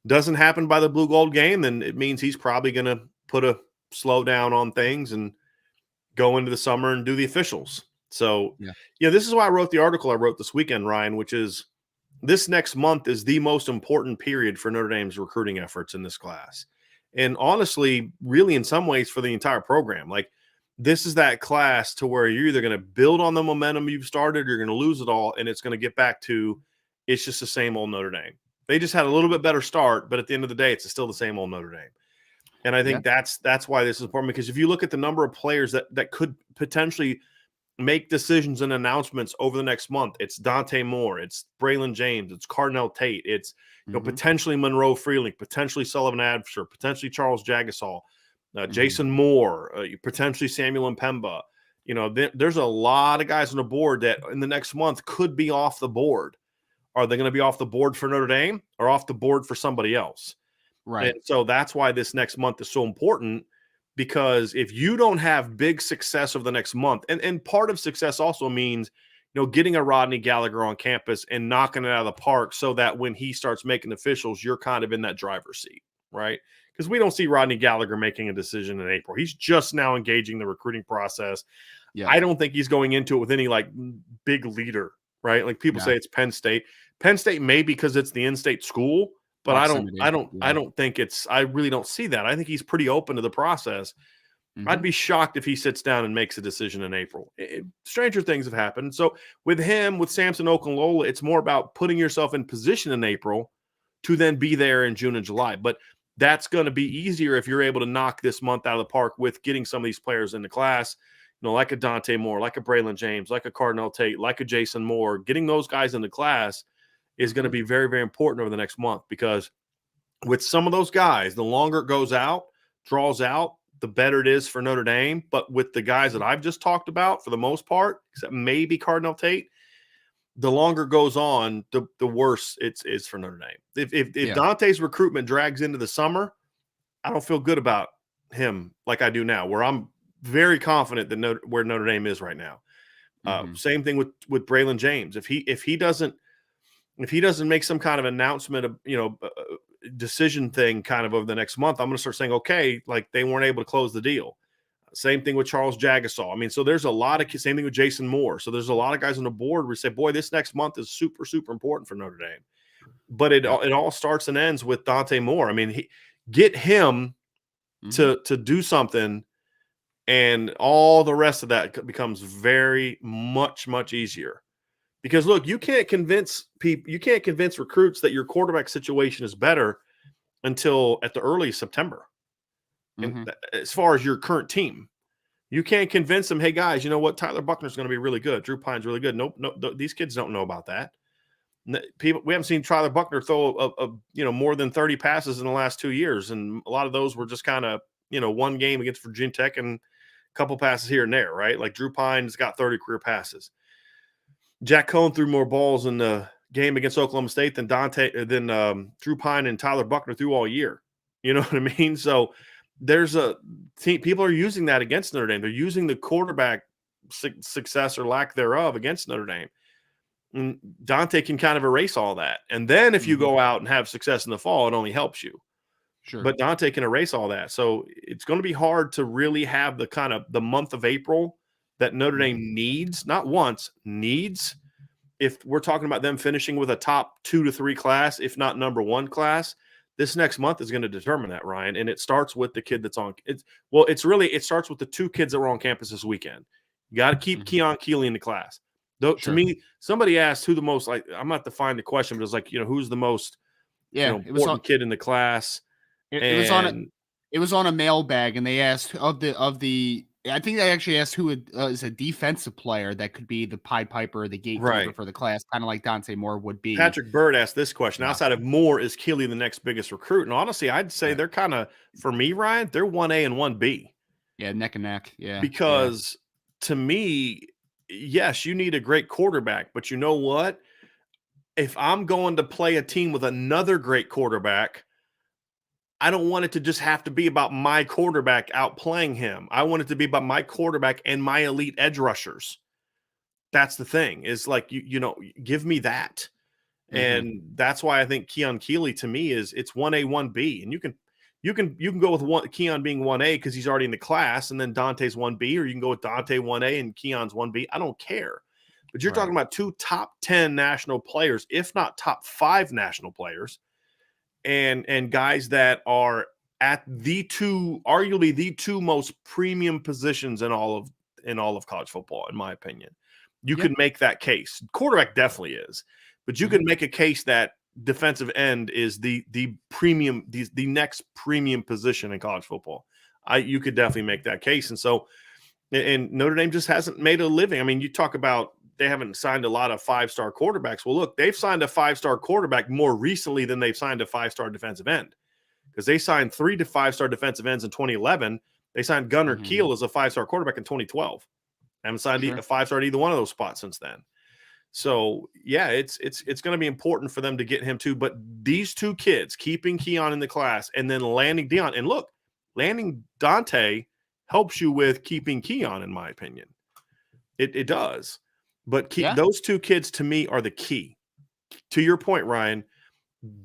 doesn't happen by the blue gold game, then it means he's probably going to put a slow down on things and go into the summer and do the officials. So yeah, this is why I wrote the article I wrote this weekend, Ryan, which is this next month is the most important period for Notre Dame's recruiting efforts in this class. And honestly, really in some ways for the entire program, like this is that class to where you're either going to build on the momentum you've started, or you're going to lose it all. And it's going to get back to, it's just the same old Notre Dame. They just had a little bit better start, but at the end of the day, it's still the same old Notre Dame. And I think that's why this is important, because if you look at the number of players that could potentially make decisions and announcements over the next month, it's Dante Moore, it's Braylon James, it's Cardinal Tate, it's potentially Monroe Freeling, potentially Sullivan Absher, potentially Charles Jagasol, Jason Moore, potentially Samuel Mpemba. You know, there's a lot of guys on the board that in the next month could be off the board. Are they going to be off the board for Notre Dame or off the board for somebody else? Right. And so that's why this next month is so important, because if you don't have big success over the next month, and part of success also means, you know, getting a Rodney Gallagher on campus and knocking it out of the park so that when he starts making officials, you're kind of in that driver's seat, right? Because we don't see Rodney Gallagher making a decision in April. He's just now engaging the recruiting process. Yeah. I don't think he's going into it with any like big leader, right? Like people say it's Penn State. Penn State may because it's the in-state school, but I don't think it's, I really don't see that. I think he's pretty open to the process. I'd be shocked if he sits down and makes a decision in April. Stranger things have happened. So with him, with Samson Okunlola, it's more about putting yourself in position in April to then be there in June and July. But that's going to be easier if you're able to knock this month out of the park with getting some of these players in the class, you know, like a Dante Moore, like a Braylon James, like a Cardinal Tate, like a Jason Moore. Getting those guys in the class is going to be very, very important over the next month, because with some of those guys, the longer it goes out, draws out, the better it is for Notre Dame. But with the guys that I've just talked about, for the most part, except maybe Cardinal Tate, the longer it goes on, the worse it is for Notre Dame. If Dante's recruitment drags into the summer, I don't feel good about him like I do now, where I'm very confident that where Notre Dame is right now. Same thing with Braylon James. If he doesn't make some kind of announcement of, you know, decision thing kind of over the next month, I'm going to start saying, okay, like they weren't able to close the deal. Same thing with Charles Jagasol. I mean, so there's a lot of, same thing with Jason Moore. So there's a lot of guys on the board where we say, boy, this next month is super, super important for Notre Dame. But it all starts and ends with Dante Moore. I mean, get him to do something, and all the rest of that becomes very much easier. Because look, you can't convince recruits that your quarterback situation is better until at the early September. And as far as your current team, you can't convince them, hey guys, you know what? Tyler Buckner's going to be really good. Drew Pine's really good. Nope. These kids don't know about that. We haven't seen Tyler Buckner throw more than 30 passes in the last 2 years. And a lot of those were just kind of, one game against Virginia Tech and a couple passes here and there, right? Like Drew Pine's got 30 career passes. Jack Cohn threw more balls in the game against Oklahoma State than Drew Pine and Tyler Buckner threw all year. You know what I mean? So there's a team, people are using that against Notre Dame. They're using the quarterback success or lack thereof against Notre Dame. And Dante can kind of erase all that. And then if you go out and have success in the fall, it only helps you. Sure. But Dante can erase all that. So it's going to be hard to really have the kind of the month of April that Notre Dame needs, not wants, needs, if we're talking about them finishing with a top 2 to 3 class, if not number 1 class, this next month is going to determine that, Ryan. And it starts with the kid that's on. It starts with the 2 kids that were on campus this weekend. You got to keep Keon Keeley in the class. Though, to me, somebody asked who the most, like, I'm not defining the question, but it's like, who's the most important kid in the class. It was on a mailbag, and they asked of the. I think they actually asked who is a defensive player that could be the Pied Piper or the gatekeeper for the class, kind of like Dante Moore would be. Patrick Bird asked this question. Outside of Moore, is Keeley the next biggest recruit? And honestly, I'd say they're kind of, for me, Ryan, they're 1A and 1B. Yeah, neck and neck. Yeah. Because to me, yes, you need a great quarterback, but you know what? If I'm going to play a team with another great quarterback, I don't want it to just have to be about my quarterback outplaying him. I want it to be about my quarterback and my elite edge rushers. That's the thing, is like, give me that. And that's why I think Keon Keeley, to me, it's 1A, 1B. And you can go with Keon being 1A because he's already in the class, and then Dante's 1B, or you can go with Dante 1A and Keon's 1B. I don't care. But you're talking about 2 top 10 national players, if not top 5 national players. And guys that are at arguably the 2 most premium positions in all of college football, in my opinion. You could make that case. Quarterback definitely is, but you can make a case that defensive end is the premium, the next premium position in college football. You could definitely make that case. And so, and Notre Dame just hasn't made a living. I mean, you talk about they haven't signed a lot of 5-star quarterbacks. Well, look, they've signed a 5-star quarterback more recently than they've signed a 5-star defensive end, because they signed 3 to 5-star defensive ends in 2011. They signed Gunnar Kiel as a 5-star quarterback in 2012. Haven't signed a 5-star at either one of those spots since then. So, yeah, it's going to be important for them to get him too. But these 2 kids, keeping Keon in the class and then landing Dion. And look, landing Dante helps you with keeping Keon, in my opinion. It does. But those 2 kids, to me, are the key. To your point, Ryan,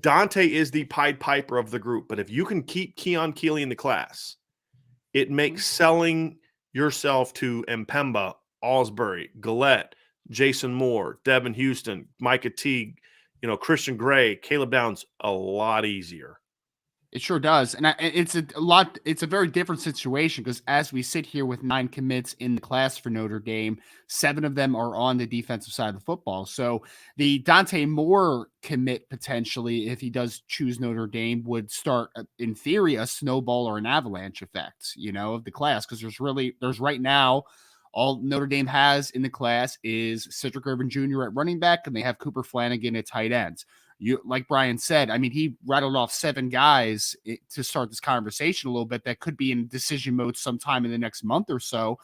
Dante is the Pied Piper of the group. But if you can keep Keon Keeley in the class, it makes selling yourself to Mpemba, Alsbury, Gillette, Jason Moore, Devin Houston, Micah Teague, Christian Gray, Caleb Downs a lot easier. It sure does. And it's a very different situation, because as we sit here with 9 commits in the class for Notre Dame, 7 of them are on the defensive side of the football. So the Dante Moore commit, potentially, if he does choose Notre Dame, would start, in theory, a snowball or an avalanche effect, of the class. Because there's right now, all Notre Dame has in the class is Cedric Irvin Jr. at running back, and they have Cooper Flanagan at tight ends. Like Brian said, I mean, he rattled off 7 guys to start this conversation a little bit that could be in decision mode sometime in the next month or so.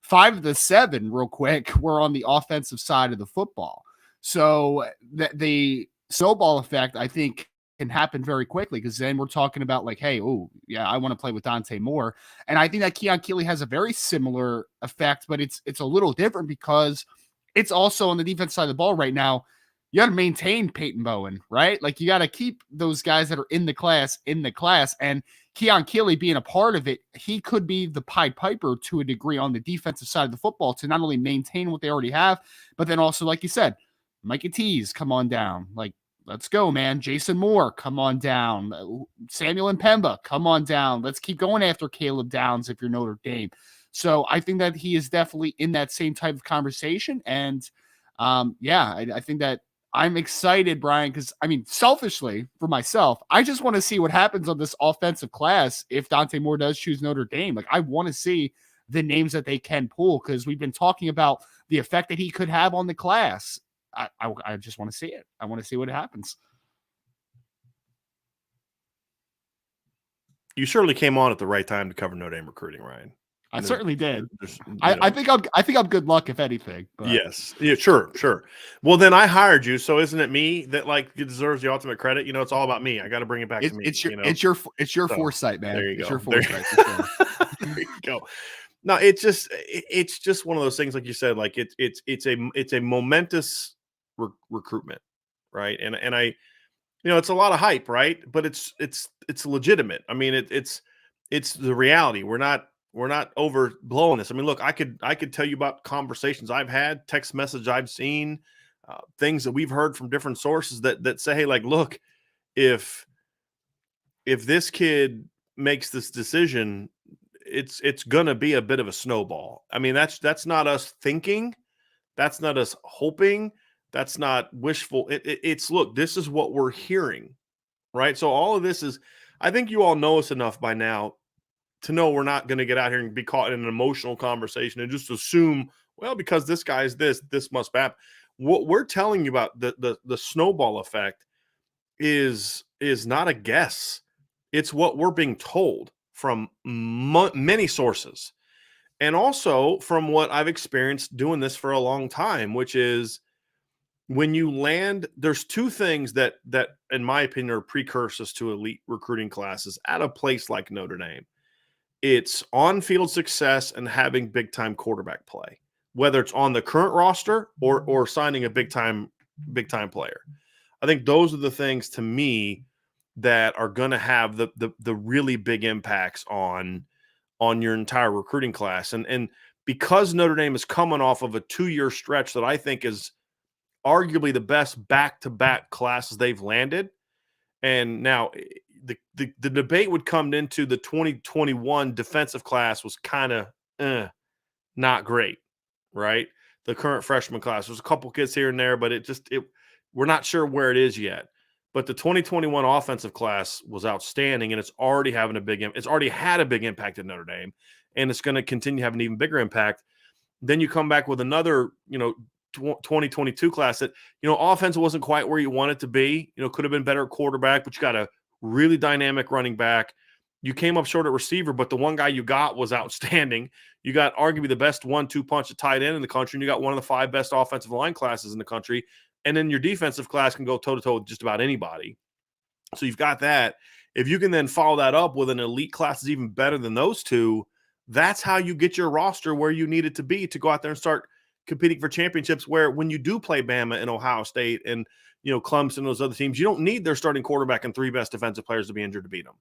5 of the 7, real quick, were on the offensive side of the football. So the snowball effect, I think, can happen very quickly, because then we're talking about like, hey, I want to play with Dante Moore. And I think that Keon Keeley has a very similar effect, but it's a little different, because it's also on the defense side of the ball right now. You got to maintain Peyton Bowen, right? Like, you got to keep those guys that are in the class. And Keon Keeley being a part of it, he could be the Pied Piper to a degree on the defensive side of the football, to not only maintain what they already have, but then also, like you said, Micah Teague, come on down. Like, let's go, man. Jason Moore, come on down. Samuel Mpemba, come on down. Let's keep going after Caleb Downs if you're Notre Dame. So I think that he is definitely in that same type of conversation. And I think that I'm excited, Brian, because, I mean, selfishly, for myself, I just want to see what happens on this offensive class if Dante Moore does choose Notre Dame. Like, I want to see the names that they can pull, because we've been talking about the effect that he could have on the class. I just want to see it. I want to see what happens. You certainly came on at the right time to cover Notre Dame recruiting, Ryan. I certainly did. I think I'm good luck, if anything. But. Yes. Yeah, sure. Well, then I hired you, so isn't it me that deserves the ultimate credit? It's all about me. I got to bring it back to me. It's your foresight, man. There you go. It's your foresight. There you go. No, it's just one of those things, like you said. Like it's a momentous recruitment, right? And I, it's a lot of hype, right? But it's legitimate. I mean, it's the reality. We're not overblowing this. I mean, look, I could tell you about conversations I've had, text message I've seen, things that we've heard from different sources that say, hey, like, look, if this kid makes this decision, it's gonna be a bit of a snowball. I mean, that's not us thinking, that's not us hoping, that's not wishful. It's look, this is what we're hearing, right? So all of this is, I think you all know us enough by now to know we're not going to get out here and be caught in an emotional conversation and just assume, well, because this guy is this must happen. What we're telling you about the snowball effect is not a guess. It's what we're being told from many sources, and also from what I've experienced doing this for a long time, which is when you land, there's two things that in my opinion are precursors to elite recruiting classes at a place like Notre Dame. It's on-field success and having big-time quarterback play, whether it's on the current roster or signing a big-time player. I think those are the things to me that are going to have the really big impacts on your entire recruiting class. And because Notre Dame is coming off of a 2-year stretch that I think is arguably the best back-to-back classes they've landed, and now the debate would come into the 2021 defensive class was kind of not great, right? The current freshman class, there's a couple kids here and there, but we're not sure where it is yet. But the 2021 offensive class was outstanding, and it's already having it's already had a big impact at Notre Dame, and it's going to continue to have an even bigger impact. Then you come back with another, 2022 class that, offense wasn't quite where you want it to be. Could have been better at quarterback, but you got a really dynamic running back. You came up short at receiver, but the one guy you got was outstanding. You got arguably the best 1-2 punch at tight end in the country, and you got one of the 5 best offensive line classes in the country. And then your defensive class can go toe-to-toe with just about anybody. So you've got that. If you can then follow that up with an elite class that's even better than those two, that's how you get your roster where you need it to be to go out there and start competing for championships, where when you do play Bama and Ohio State and, Clemson and those other teams, you don't need their starting quarterback and 3 best defensive players to be injured to beat them.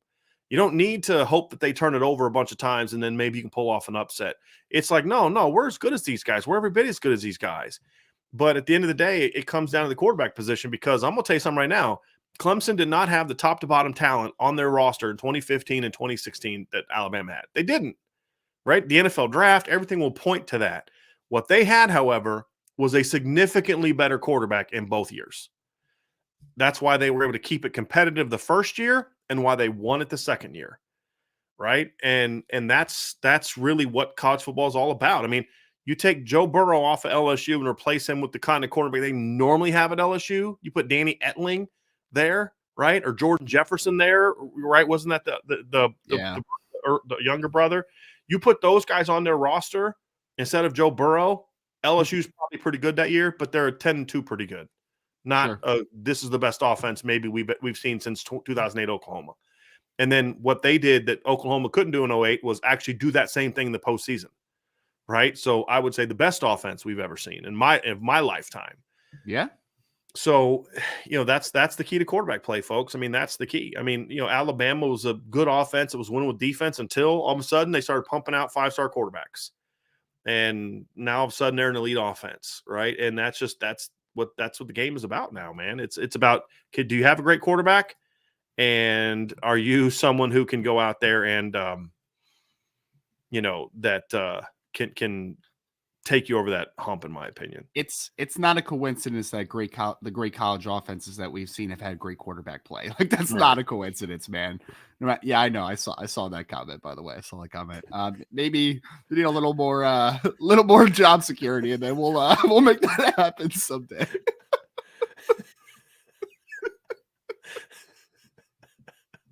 You don't need to hope that they turn it over a bunch of times and then maybe you can pull off an upset. It's like, no, we're as good as these guys. We're every bit as good as these guys. But at the end of the day, it comes down to the quarterback position, because I'm going to tell you something right now. Clemson did not have the top to bottom talent on their roster in 2015 and 2016 that Alabama had. They didn't, right? The NFL draft, everything will point to that. What they had, however, was a significantly better quarterback in both years. That's why they were able to keep it competitive the first year and why they won it the second year, right? And that's really what college football is all about. I mean, you take Joe Burrow off of LSU and replace him with the kind of quarterback they normally have at LSU. You put Danny Etling there, right? Or Jordan Jefferson there, right? Wasn't that the younger brother? You put those guys on their roster instead of Joe Burrow. LSU's probably pretty good that year, but they're 10-2 pretty good. Not this is the best offense maybe we've seen since 2008 Oklahoma. And then what they did that Oklahoma couldn't do in 2008 was actually do that same thing in the postseason. Right. So I would say the best offense we've ever seen in my lifetime. Yeah. So, that's the key to quarterback play, folks. I mean, that's the key. I mean, Alabama was a good offense. It was winning with defense until all of a sudden they started pumping out 5-star quarterbacks. And now all of a sudden they're an elite offense. Right. And that's what the game is about now, man. It's about, do you have a great quarterback? And are you someone who can go out there and, can take you over that hump, in my opinion. It's not a coincidence that the great college offenses that we've seen have had great quarterback play. Like, that's not a coincidence, man. Yeah, I know. I saw that comment, by the way. I saw that comment. Maybe we need a little more job security, and then we'll make that happen someday.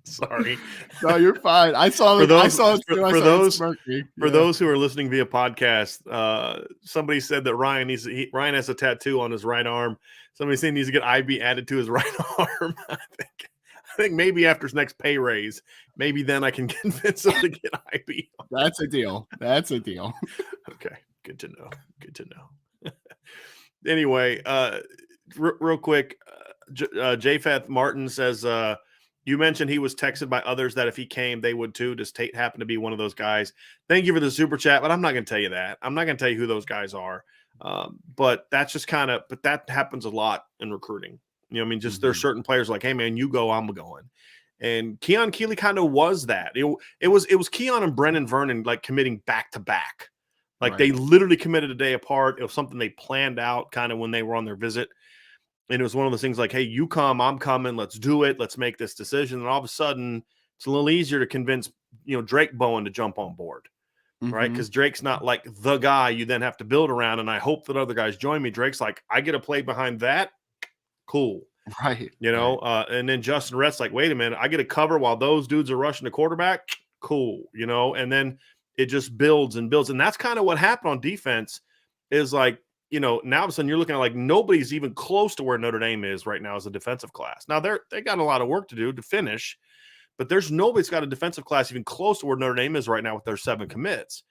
Sorry. No, you're fine. I saw it. For those who are listening via podcast, somebody said that Ryan has a tattoo on his right arm. Somebody saying he needs to get IB added to his right arm. I think maybe after his next pay raise, maybe then I can convince him to get IB. That's a deal. Okay. Good to know. Anyway, real quick, Japheth Martin says, you mentioned he was texted by others that if he came, they would too. Does Tate happen to be one of those guys? Thank you for the super chat, but I'm not going to tell you that. I'm not going to tell you who those guys are. But that's just but that happens a lot in recruiting. You know, I mean, just there's certain players like, hey man, you go, I'm going. And Keon Keeley kind of was that. It was Keon and Brennan Vernon like committing back to back. Like they literally committed a day apart. It was something they planned out kind of when they were on their visit. And it was one of those things like, hey, you come, I'm coming, let's do it, let's make this decision. And all of a sudden, it's a little easier to convince, Drake Bowen to jump on board, right? Because Drake's not like the guy you then have to build around. And I hope that other guys join me. Drake's like, I get to play behind that. Cool. Right. And then Justin Rhett's like, wait a minute, I get to cover while those dudes are rushing the quarterback. Cool. And then it just builds and builds. And that's kind of what happened on defense is like, now all of a sudden you're looking at like nobody's even close to where Notre Dame is right now as a defensive class. Now they got a lot of work to do to finish, but there's nobody's got a defensive class even close to where Notre Dame is right now with their 7 commits.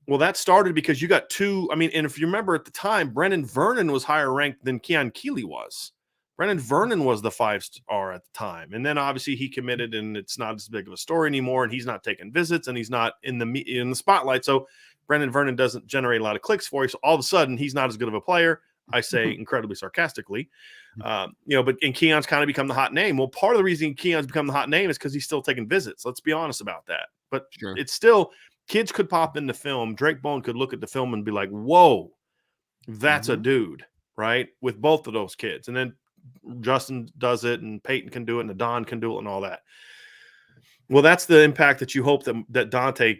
Well, that started because you got 2. I mean, and if you remember at the time, Brennan Vernon was higher ranked than Keon Keeley was. Brennan Vernon was the 5-star at the time. And then obviously he committed and it's not as big of a story anymore. And he's not taking visits and he's not in the spotlight. So Brennan Vernon doesn't generate a lot of clicks for you. So all of a sudden he's not as good of a player. I say incredibly sarcastically, but Keon's kind of become the hot name. Well, part of the reason Keon's become the hot name is because he's still taking visits. Let's be honest about that. But it's still, kids could pop in the film. Drake Bowen could look at the film and be like, whoa, that's a dude, right? With both of those kids. And then Justin does it and Peyton can do it and Adon can do it and all that. Well, that's the impact that you hope that Dante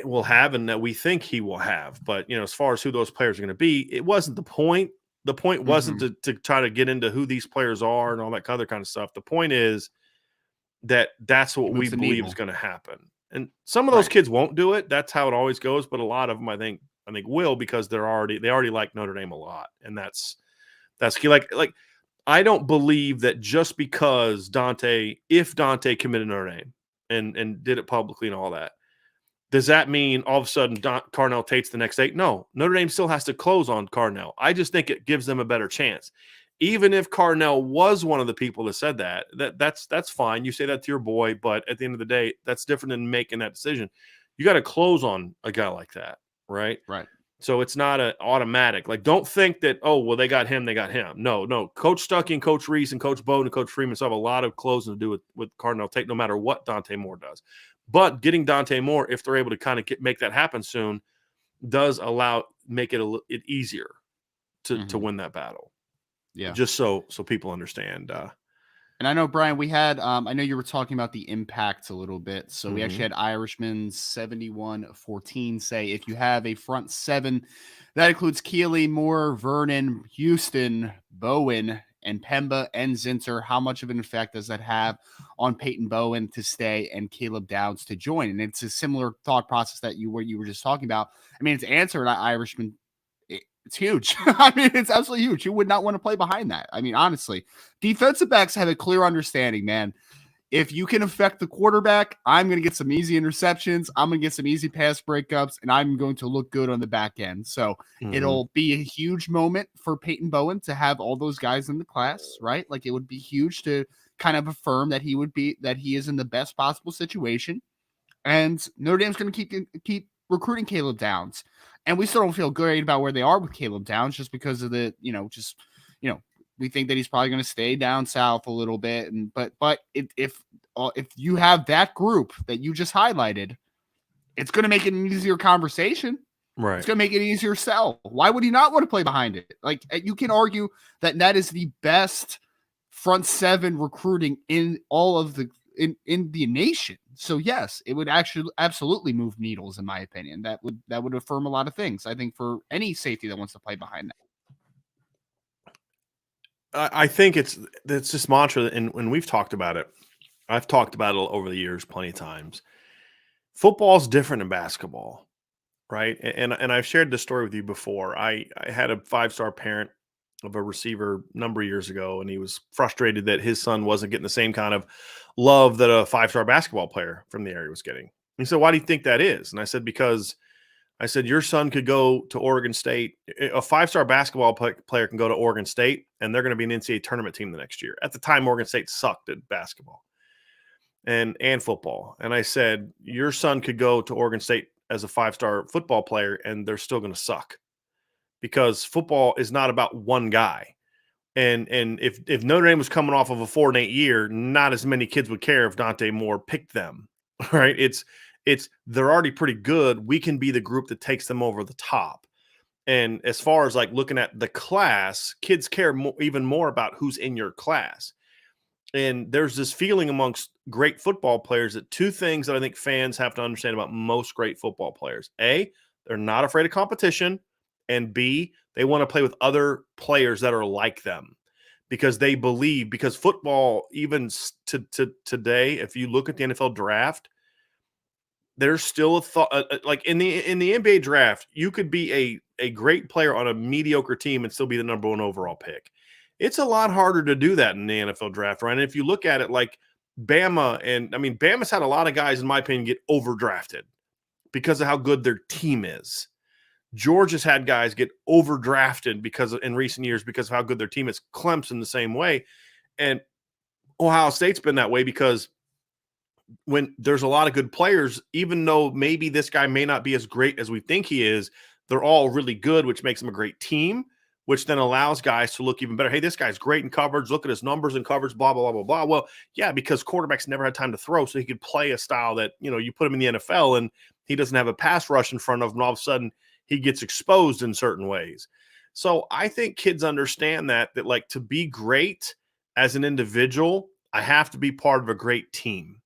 will have and that we think he will have. But, as far as who those players are going to be, it wasn't the point. The point wasn't to try to get into who these players are and all that other kind of stuff. The point is that's what we believe is going to happen. And some of those kids won't do it. That's how it always goes. But a lot of them, I think will, because they already like Notre Dame a lot. And that's key. Like I don't believe that just because if Dante committed Notre Dame and did it publicly and all that, does that mean all of a sudden Carnell Tate's the next 8? No, Notre Dame still has to close on Carnell. I just think it gives them a better chance. Even if Carnell was one of the people that said that's fine. You say that to your boy, but at the end of the day, that's different than making that decision. You got to close on a guy like that, right? Right. So it's not an automatic. Like, don't think that, oh, well, they got him. No. Coach Stuckey and Coach Reese and Coach Bowden and Coach Freeman still have a lot of closing to do with Carnell Tate, no matter what Dante Moore does. But getting Dante Moore, if they're able to kind of make that happen soon, does make it it easier to win that battle. Yeah. Just so people understand. And I know, Brian, we had, I know you were talking about the impact a little bit. So we actually had Irishman 7114 say, if you have a front 7, that includes Keeley, Moore, Vernon, Houston, Bowen, and Pemba and Zinter, how much of an effect does that have on Peyton Bowen to stay and Caleb Downs to join? And it's a similar thought process that you were just talking about. I mean, it's answered Irishman. It's huge. I mean, it's absolutely huge. You would not want to play behind that. I mean, honestly, defensive backs have a clear understanding, man. If you can affect the quarterback, I'm going to get some easy interceptions. I'm going to get some easy pass breakups, and I'm going to look good on the back end. So it'll be a huge moment for Peyton Bowen to have all those guys in the class, right? Like, it would be huge to kind of affirm that he is in the best possible situation. And Notre Dame's going to keep recruiting Caleb Downs. And we still don't feel great about where they are with Caleb Downs just because of we think that he's probably going to stay down south a little bit. But if you have that group that you just highlighted, it's going to make it an easier conversation. Right. It's going to make it an easier sell. Why would he not want to play behind it? Like, you can argue that is the best front 7 recruiting in all of in the nation. So yes, it would actually absolutely move needles, in my opinion. That would affirm a lot of things, I think, for any safety that wants to play behind that. I think it's this mantra, and when we've talked about it, I've talked about it over the years plenty of times. Football's different than basketball, right? And I've shared this story with you before. I had a 5-star parent of a receiver a number of years ago, and he was frustrated that his son wasn't getting the same kind of love that a 5-star basketball player from the area was getting. He said, why do you think that is? And I said, because your son could go to Oregon State. A 5-star basketball player can go to Oregon State, and they're going to be an NCAA tournament team the next year. At the time, Oregon State sucked at basketball and football. And I said, your son could go to Oregon State as a 5-star football player, and they're still going to suck because football is not about one guy. And if Notre Dame was coming off of a 4-8 year, not as many kids would care if Dante Moore picked them, right? It's they're already pretty good. We can be the group that takes them over the top. And as far as like looking at the class, kids care even more about who's in your class. And there's this feeling amongst great football players that two things that I think fans have to understand about most great football players. A, they're not afraid of competition. And B, they want to play with other players that are like them because they believe, because football, even to today, if you look at the NFL draft, there's still a thought, like in the NBA draft, you could be a great player on a mediocre team and still be the number 1 overall pick. It's a lot harder to do that in the NFL draft, right? And if you look at it like Bama, and I mean, Bama's had a lot of guys, in my opinion, get overdrafted because of how good their team is. Georgia's had guys get overdrafted because in recent years because of how good their team is. Clemson the same way. And Ohio State's been that way because when there's a lot of good players, even though maybe this guy may not be as great as we think he is, they're all really good, which makes them a great team, which then allows guys to look even better. Hey, this guy's great in coverage. Look at his numbers in coverage, blah, blah, blah, blah, blah. Well, yeah, because quarterbacks never had time to throw, so he could play a style that, you put him in the NFL and he doesn't have a pass rush in front of him, and all of a sudden he gets exposed in certain ways. So I think kids understand that like to be great as an individual, I have to be part of a great team.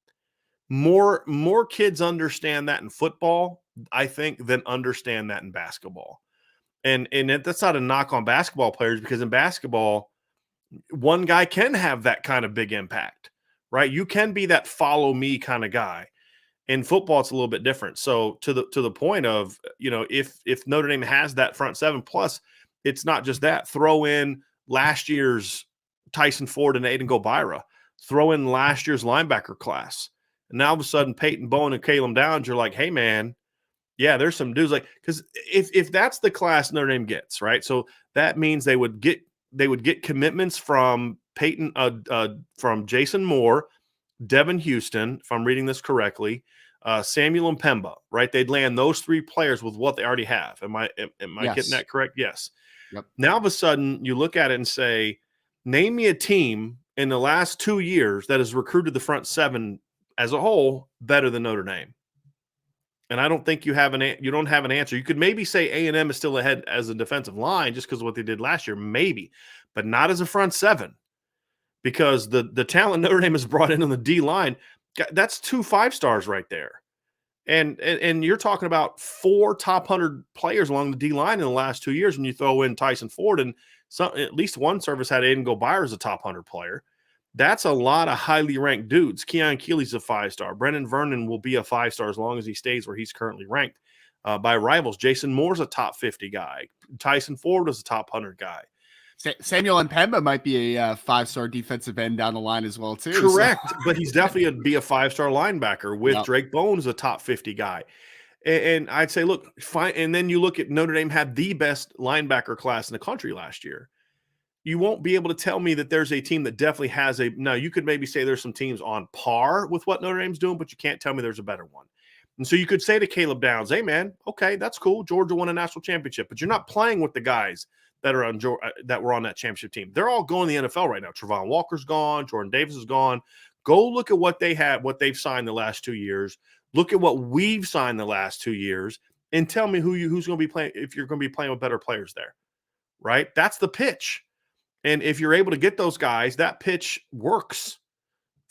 More kids understand that in football, I think, than understand that in basketball. And that's not a knock on basketball players, because in basketball, one guy can have that kind of big impact, right? You can be that follow me kind of guy. In football, it's a little bit different. So to the point of, if Notre Dame has that front seven, plus it's not just that. Throw in last year's Tyson Ford and Aiden Gobira. Throw in last year's linebacker class. And now all of a sudden, Peyton Bowen and Caleb Downs, you're like, hey, man, yeah, there's some dudes like, because if that's the class Notre Dame gets, right? So that means they would get commitments from from Jason Moore, Devin Houston, if I'm reading this correctly, Samuel Mpemba, right? They'd land those 3 players with what they already have. Am I Yes. getting that correct? Yes. Yep. Now all of a sudden you look at it and say, name me a team in the last 2 years that has recruited the front 7 as a whole better than Notre Dame. And I don't think you don't have an answer. You could maybe say A&M is still ahead as a defensive line just because of what they did last year, maybe, but not as a front 7, because the talent Notre Dame has brought in on the D line, that's 2 5-stars right there. And you're talking about 4 top 100 players along the D line in the last 2 years when you throw in Tyson Ford, and at least one service had Aiden Gobira as a top 100 player. That's a lot of highly ranked dudes. Keon Keeley's a 5-star. Brendan Vernon will be a 5-star as long as he stays where he's currently ranked by rivals. Jason Moore's a top 50 guy. Tyson Ford is a top 100 guy. Samuel Mpemba might be a 5-star defensive end down the line as well, too. Correct, but he's definitely going to be a 5-star linebacker with Drake Bowen as a top 50 guy. And I'd say, look, fine. And then you look at Notre Dame had the best linebacker class in the country last year. You won't be able to tell me that there's a team that definitely has now you could maybe say there's some teams on par with what Notre Dame's doing, but you can't tell me there's a better one. And so you could say to Caleb Downs, hey, man, okay, that's cool. Georgia won a national championship, but you're not playing with the guys that are that were on that championship team. They're all going to the NFL right now. Trevon Walker's gone. Jordan Davis is gone. Go look at what they have, what they've signed the last 2 years. Look at what we've signed the last 2 years, and tell me who's going to be playing, if you're going to be playing with better players there, right? That's the pitch. And if you're able to get those guys, that pitch works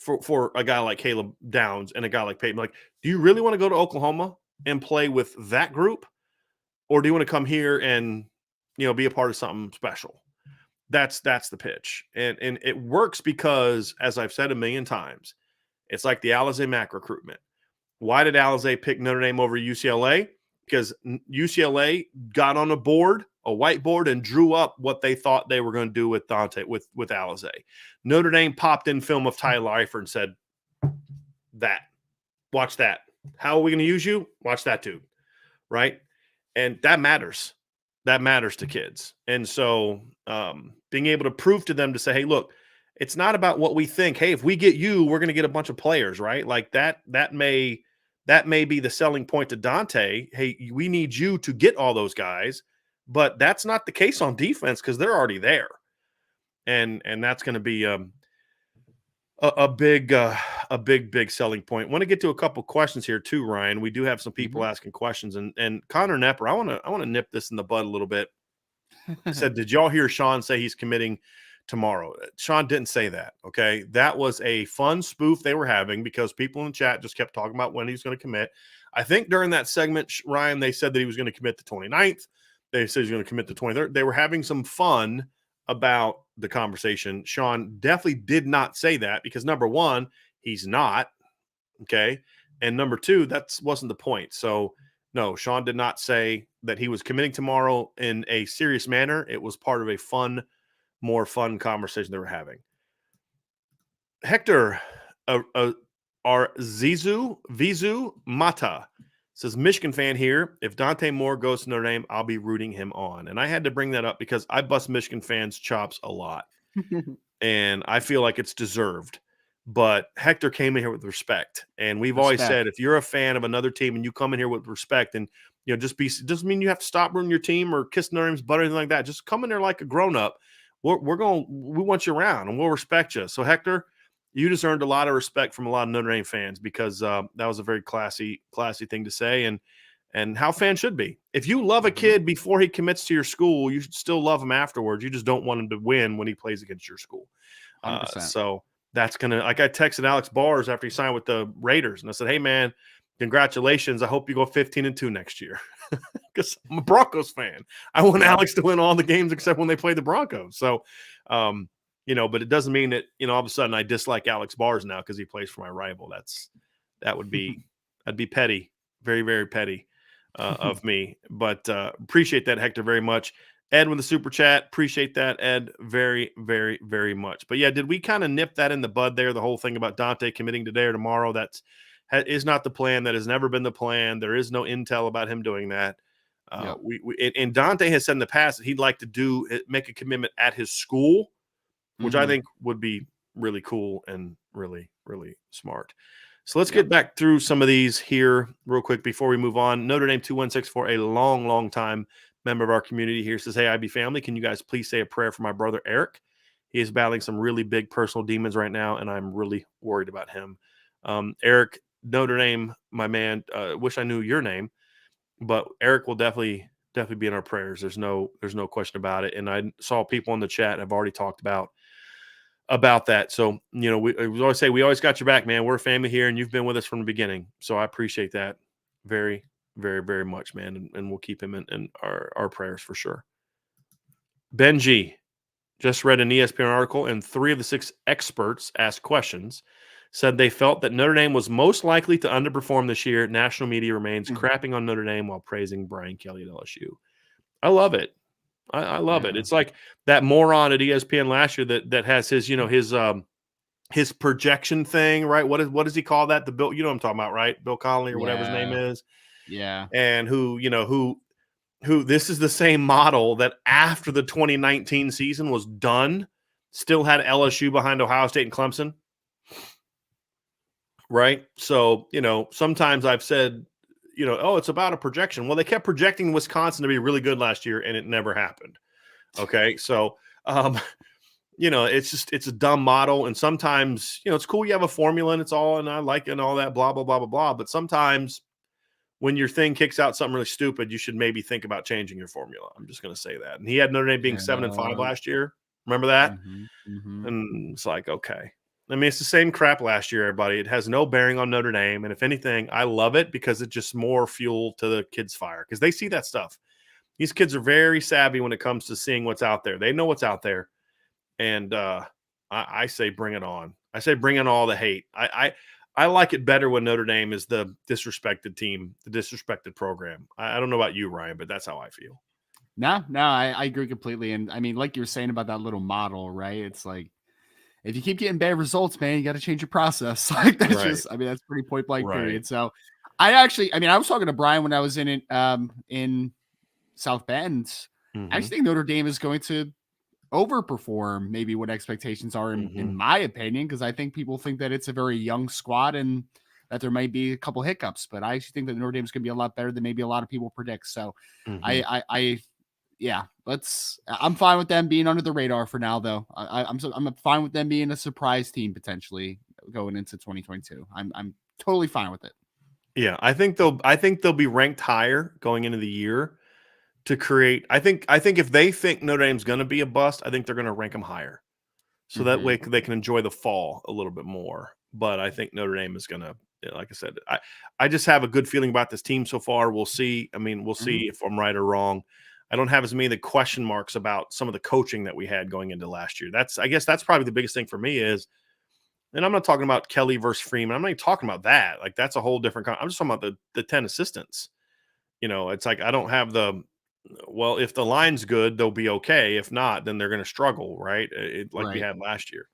for a guy like Caleb Downs and a guy like Peyton. Like, do you really want to go to Oklahoma and play with that group? Or do you want to come here and, be a part of something special? That's the pitch. And it works because, as I've said a million times, it's like the Alizé Mack recruitment. Why did Alizé pick Notre Dame over UCLA? Because UCLA got on a whiteboard, and drew up what they thought they were going to do with Dante, with Alizé. Notre Dame popped in film of Tyler Eifert and said, watch that. How are we going to use you? Watch that dude, right? And that matters. That matters to kids. And so being able to prove to them to say, hey, look, it's not about what we think. Hey, if we get you, we're going to get a bunch of players, right? Like that may be the selling point to Dante. Hey, we need you to get all those guys. but that's not the case on defense because they're already there, and that's going to be a big selling point. Want to get to a couple questions here too, Ryan. We do have some people asking questions, and Connor Nepper, I want to nip this in the bud a little bit. Said, did y'all hear Sean say he's committing tomorrow? Sean didn't say that. Okay, that was a fun spoof they were having because people in the chat just kept talking about when he's going to commit. I think during that segment, Ryan, they said that he was going to commit the 29th. They said he's going to commit the 23rd. They were having some fun about the conversation. Sean definitely did not say that because number one, he's not. Okay. And number two, that wasn't the point. So no, Sean did not say that he was committing tomorrow in a serious manner. It was part of a more fun conversation they were having. Hector Vizu Mata says, Michigan fan here. If Dante Moore goes to Notre Dame, I'll be rooting him on. And I had to bring that up because I bust Michigan fans' chops a lot. And I feel like it's deserved. But Hector came in here with respect. And we've always said, if you're a fan of another team and you come in here with respect and, doesn't mean you have to stop rooting your team or kiss Notre Dame's butt or anything like that. Just come in there like a grown-up. We want you around and we'll respect you. So Hector, you just earned a lot of respect from a lot of Notre Dame fans because that was a very classy thing to say and how fans should be. If you love a kid before he commits to your school, you should still love him afterwards. You just don't want him to win when he plays against your school. So that's going to – like I texted Alex Bars after he signed with the Raiders, and I said, hey, man, congratulations. I hope you go 15-2 next year because I'm a Broncos fan. I want Alex to win all the games except when they play the Broncos. So, but it doesn't mean that, all of a sudden I dislike Alex Bars now because he plays for my rival. That'd be petty, very, very petty of me. But appreciate that, Hector, very much. Ed with the super chat. Appreciate that, Ed, very, very, very much. But yeah, did we kind of nip that in the bud there? The whole thing about Dante committing today or tomorrow, that is not the plan. That has never been the plan. There is no intel about him doing that. And Dante has said in the past that he'd like to make a commitment at his school, which I think would be really cool and really, really smart. So let's get back through some of these here real quick before we move on. Notre Dame 2164, a long, long time member of our community here, says, hey, IB family, can you guys please say a prayer for my brother Eric? He is battling some really big personal demons right now, and I'm really worried about him. Eric, Notre Dame, my man, wish I knew your name, but Eric will definitely be in our prayers. There's no question about it. And I saw people in the chat have already talked about that. So, we always say, we always got your back, man. We're a family here and you've been with us from the beginning. So I appreciate that very, very, very much, man. And we'll keep him in our prayers for sure. Benji just read an ESPN article and 3 of the 6 experts asked questions, said they felt that Notre Dame was most likely to underperform this year. National media remains crapping on Notre Dame while praising Brian Kelly at LSU. I love it. I love it. It's like that moron at ESPN last year that has his, his projection thing, right? What does he call that? The Bill, what I'm talking about, right? Bill Connolly or whatever his name is. Yeah. And who this is the same model that after the 2019 season was done, still had LSU behind Ohio State and Clemson. Right. So, sometimes I've said, it's about a projection. Well, they kept projecting Wisconsin to be really good last year and it never happened. Okay. So, it's a dumb model. And sometimes, it's cool. You have a formula and and I like it and all that, blah, blah, blah, blah, blah. But sometimes when your thing kicks out something really stupid, you should maybe think about changing your formula. I'm just going to say that. And he had Notre Dame being 7-5 last year. Remember that? And it's like, okay. I mean, it's the same crap last year, everybody. It has no bearing on Notre Dame. And if anything, I love it because it's just more fuel to the kids' fire because they see that stuff. These kids are very savvy when it comes to seeing what's out there. They know what's out there. And I say bring it on. I say bring in all the hate. I like it better when Notre Dame is the disrespected team, the disrespected program. I don't know about you, Ryan, but that's how I feel. No, I agree completely. And I mean, like you're saying about that little model, right? It's like, if you keep getting bad results, man, you got to change your process. Like that's that's pretty point blank period. So I was talking to Brian when I was in South Bend. I actually think Notre Dame is going to overperform maybe what expectations are in my opinion, because I think people think that it's a very young squad and that there might be a couple hiccups, but I actually think that Notre Dame is going to be a lot better than maybe a lot of people predict. So I'm fine with them being under the radar for now, though. I'm fine with them being a surprise team potentially going into 2022. I'm totally fine with it. Yeah, I think they'll be ranked higher going into the year to create. I think if they think Notre Dame's going to be a bust, I think they're going to rank them higher, so that way they can enjoy the fall a little bit more. But I think Notre Dame is going to, like I said, I just have a good feeling about this team so far. We'll see. I mean, we'll see if I'm right or wrong. I don't have as many of the question marks about some of the coaching that we had going into last year. I guess that's probably the biggest thing for me is, and I'm not talking about Kelly versus Freeman. I'm not even talking about that. Like, that's a whole different I'm just talking about the 10 assistants. It's like I don't have well, if the line's good, they'll be okay. If not, then they're going to struggle, right? We had last year.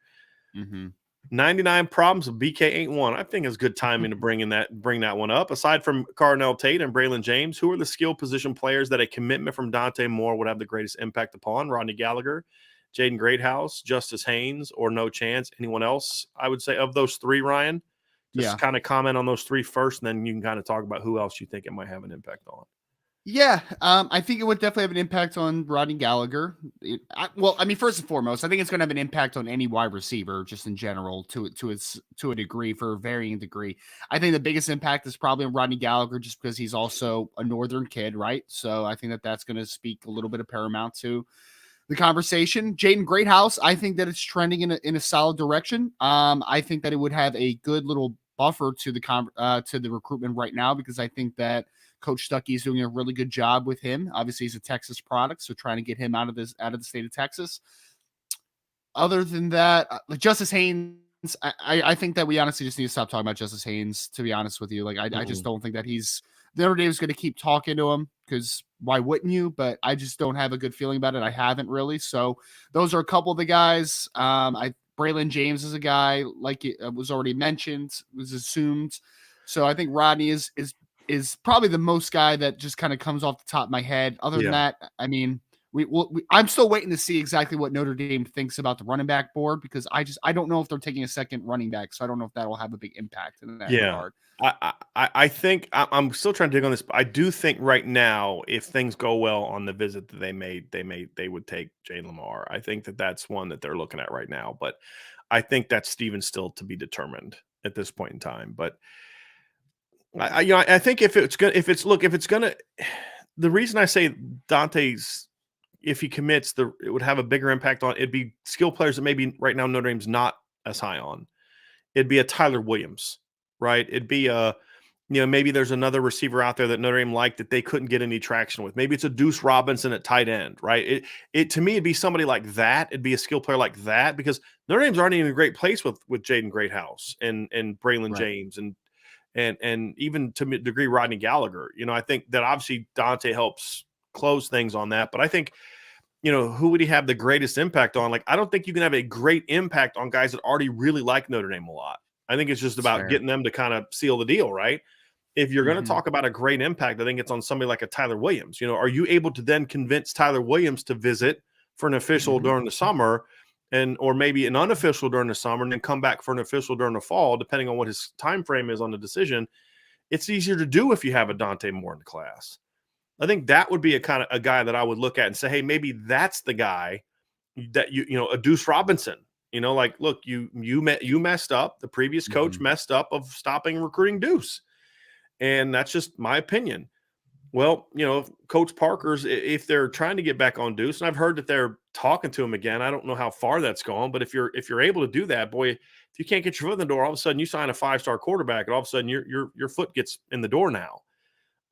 99 problems with BK ain't one. I think it's good timing to bring that one up. Aside from Carnell Tate and Braylon James, who are the skill position players that a commitment from Dante Moore would have the greatest impact upon? Rodney Gallagher, Jaden Greathouse, Justice Haynes, or no chance? Anyone else? I would say of those three, Ryan, just kind of comment on those three first, and then you can kind of talk about who else you think it might have an impact on. Yeah, I think it would definitely have an impact on Rodney Gallagher. First and foremost, I think it's going to have an impact on any wide receiver, just in general, to a degree, for a varying degree. I think the biggest impact is probably on Rodney Gallagher, just because he's also a Northern kid, right? So I think that's going to speak a little bit of paramount to the conversation. Jaden Greathouse, I think that it's trending in a solid direction. I think that it would have a good little buffer to the recruitment right now, because I think that Coach Stuckey is doing a really good job with him. Obviously, he's a Texas product, so trying to get him out of the state of Texas. Other than that, Justice Haynes, I think that we honestly just need to stop talking about Justice Haynes, to be honest with you. I just don't think that Notre Dame's going to keep talking to him, because why wouldn't you? But I just don't have a good feeling about it. I haven't really. So those are a couple of the guys. Braylon James is a guy, like it was already mentioned, was assumed. So I think Rodney is probably the most guy that just kind of comes off the top of my head. Other than that, I mean, I'm still waiting to see exactly what Notre Dame thinks about the running back board, because I don't know if they're taking a second running back, so I don't know if that will have a big impact in that regard. I think I'm still trying to dig on this, but I do think right now, if things go well on the visit that they made, they would take Jay Lamar. I think that's one that they're looking at right now, but I think that's Steven still to be determined at this point in time. But I think the reason I say Dante's, if he commits, it would have a bigger impact on, it'd be skill players that maybe right now Notre Dame's not as high on. It'd be a Tyler Williams, right? It'd be maybe there's another receiver out there that Notre Dame liked that they couldn't get any traction with. Maybe it's a Deuce Robinson at tight end, right? It to me, it'd be somebody like that. It'd be a skill player like that, because Notre Dame's already in a great place with Jaden Greathouse and Braylon James and even to a degree Rodney Gallagher. I think that obviously Dante helps close things on that, but I think, who would he have the greatest impact on? Like, I don't think you can have a great impact on guys that already really like Notre Dame a lot. I think it's just about getting them to kind of seal the deal, right? If you're going to talk about a great impact, I think it's on somebody like a Tyler Williams. Are you able to then convince Tyler Williams to visit for an official during the summer, or maybe an unofficial during the summer, and then come back for an official during the fall, depending on what his time frame is on the decision? It's easier to do if you have a Dante Moore in the class. I think that would be a kind of a guy that I would look at and say, hey, maybe that's the guy that a Deuce Robinson. Look, you messed up. The previous coach messed up of stopping recruiting Deuce, and that's just my opinion. Well, Coach Parker's, if they're trying to get back on Deuce, and I've heard that they're talking to him again. I don't know how far that's gone, but if you're able to do that, boy, if you can't get your foot in the door, all of a sudden you sign a 5-star quarterback, and all of a sudden your foot gets in the door now.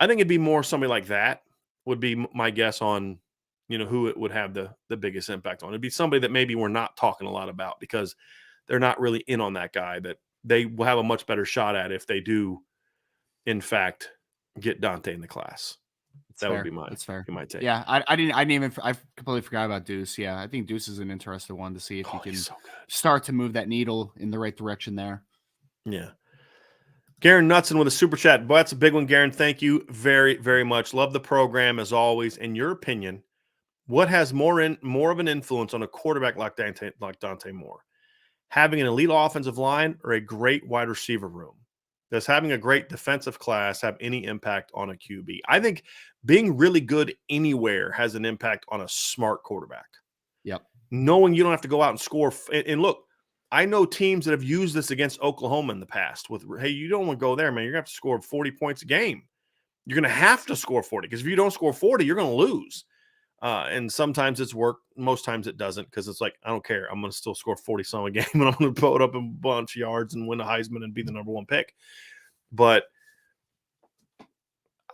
I think it'd be more somebody like that would be my guess on, who it would have the biggest impact on. It'd be somebody that maybe we're not talking a lot about because they're not really in on that guy, that they will have a much better shot at if they do, in fact, get Dante in the class. That would be my take. Yeah, I completely forgot about Deuce. Yeah, I think Deuce is an interesting one to see if he can start to move that needle in the right direction there. Yeah. Garen Knutson with a super chat. But that's a big one, Garen. Thank you very, very much. Love the program as always. In your opinion, what has more of an influence on a quarterback like Dante Moore? Having an elite offensive line or a great wide receiver room? Does having a great defensive class have any impact on a QB? I think being really good anywhere has an impact on a smart quarterback. Yep. Knowing you don't have to go out and score. And look, I know teams that have used this against Oklahoma in the past with, hey, you don't want to go there, man. You're going to have to score 40 points a game. You're going to have to score 40 because if you don't score 40, you're going to lose. And sometimes it's worked. Most times it doesn't because it's like, I don't care. I'm going to still score 40-some a game and I'm going to put up a bunch of yards and win the Heisman and be the number one pick. But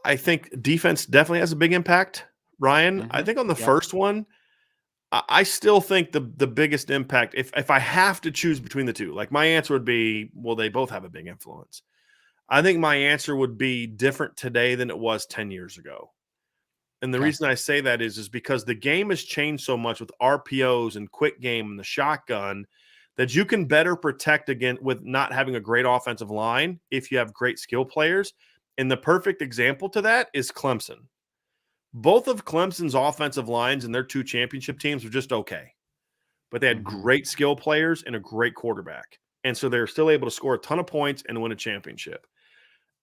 I think defense definitely has a big impact, Ryan. Mm-hmm. I think on the first one, I still think the biggest impact, if I have to choose between the two, like my answer would be, well, they both have a big influence. I think my answer would be different today than it was 10 years ago. And the reason I say that is because the game has changed so much with RPOs and quick game and the shotgun that you can better protect against with not having a great offensive line if you have great skill players. And the perfect example to that is Clemson. Both of Clemson's offensive lines and their 2 championship teams were just okay. But they had great skill players and a great quarterback. And so they're still able to score a ton of points and win a championship.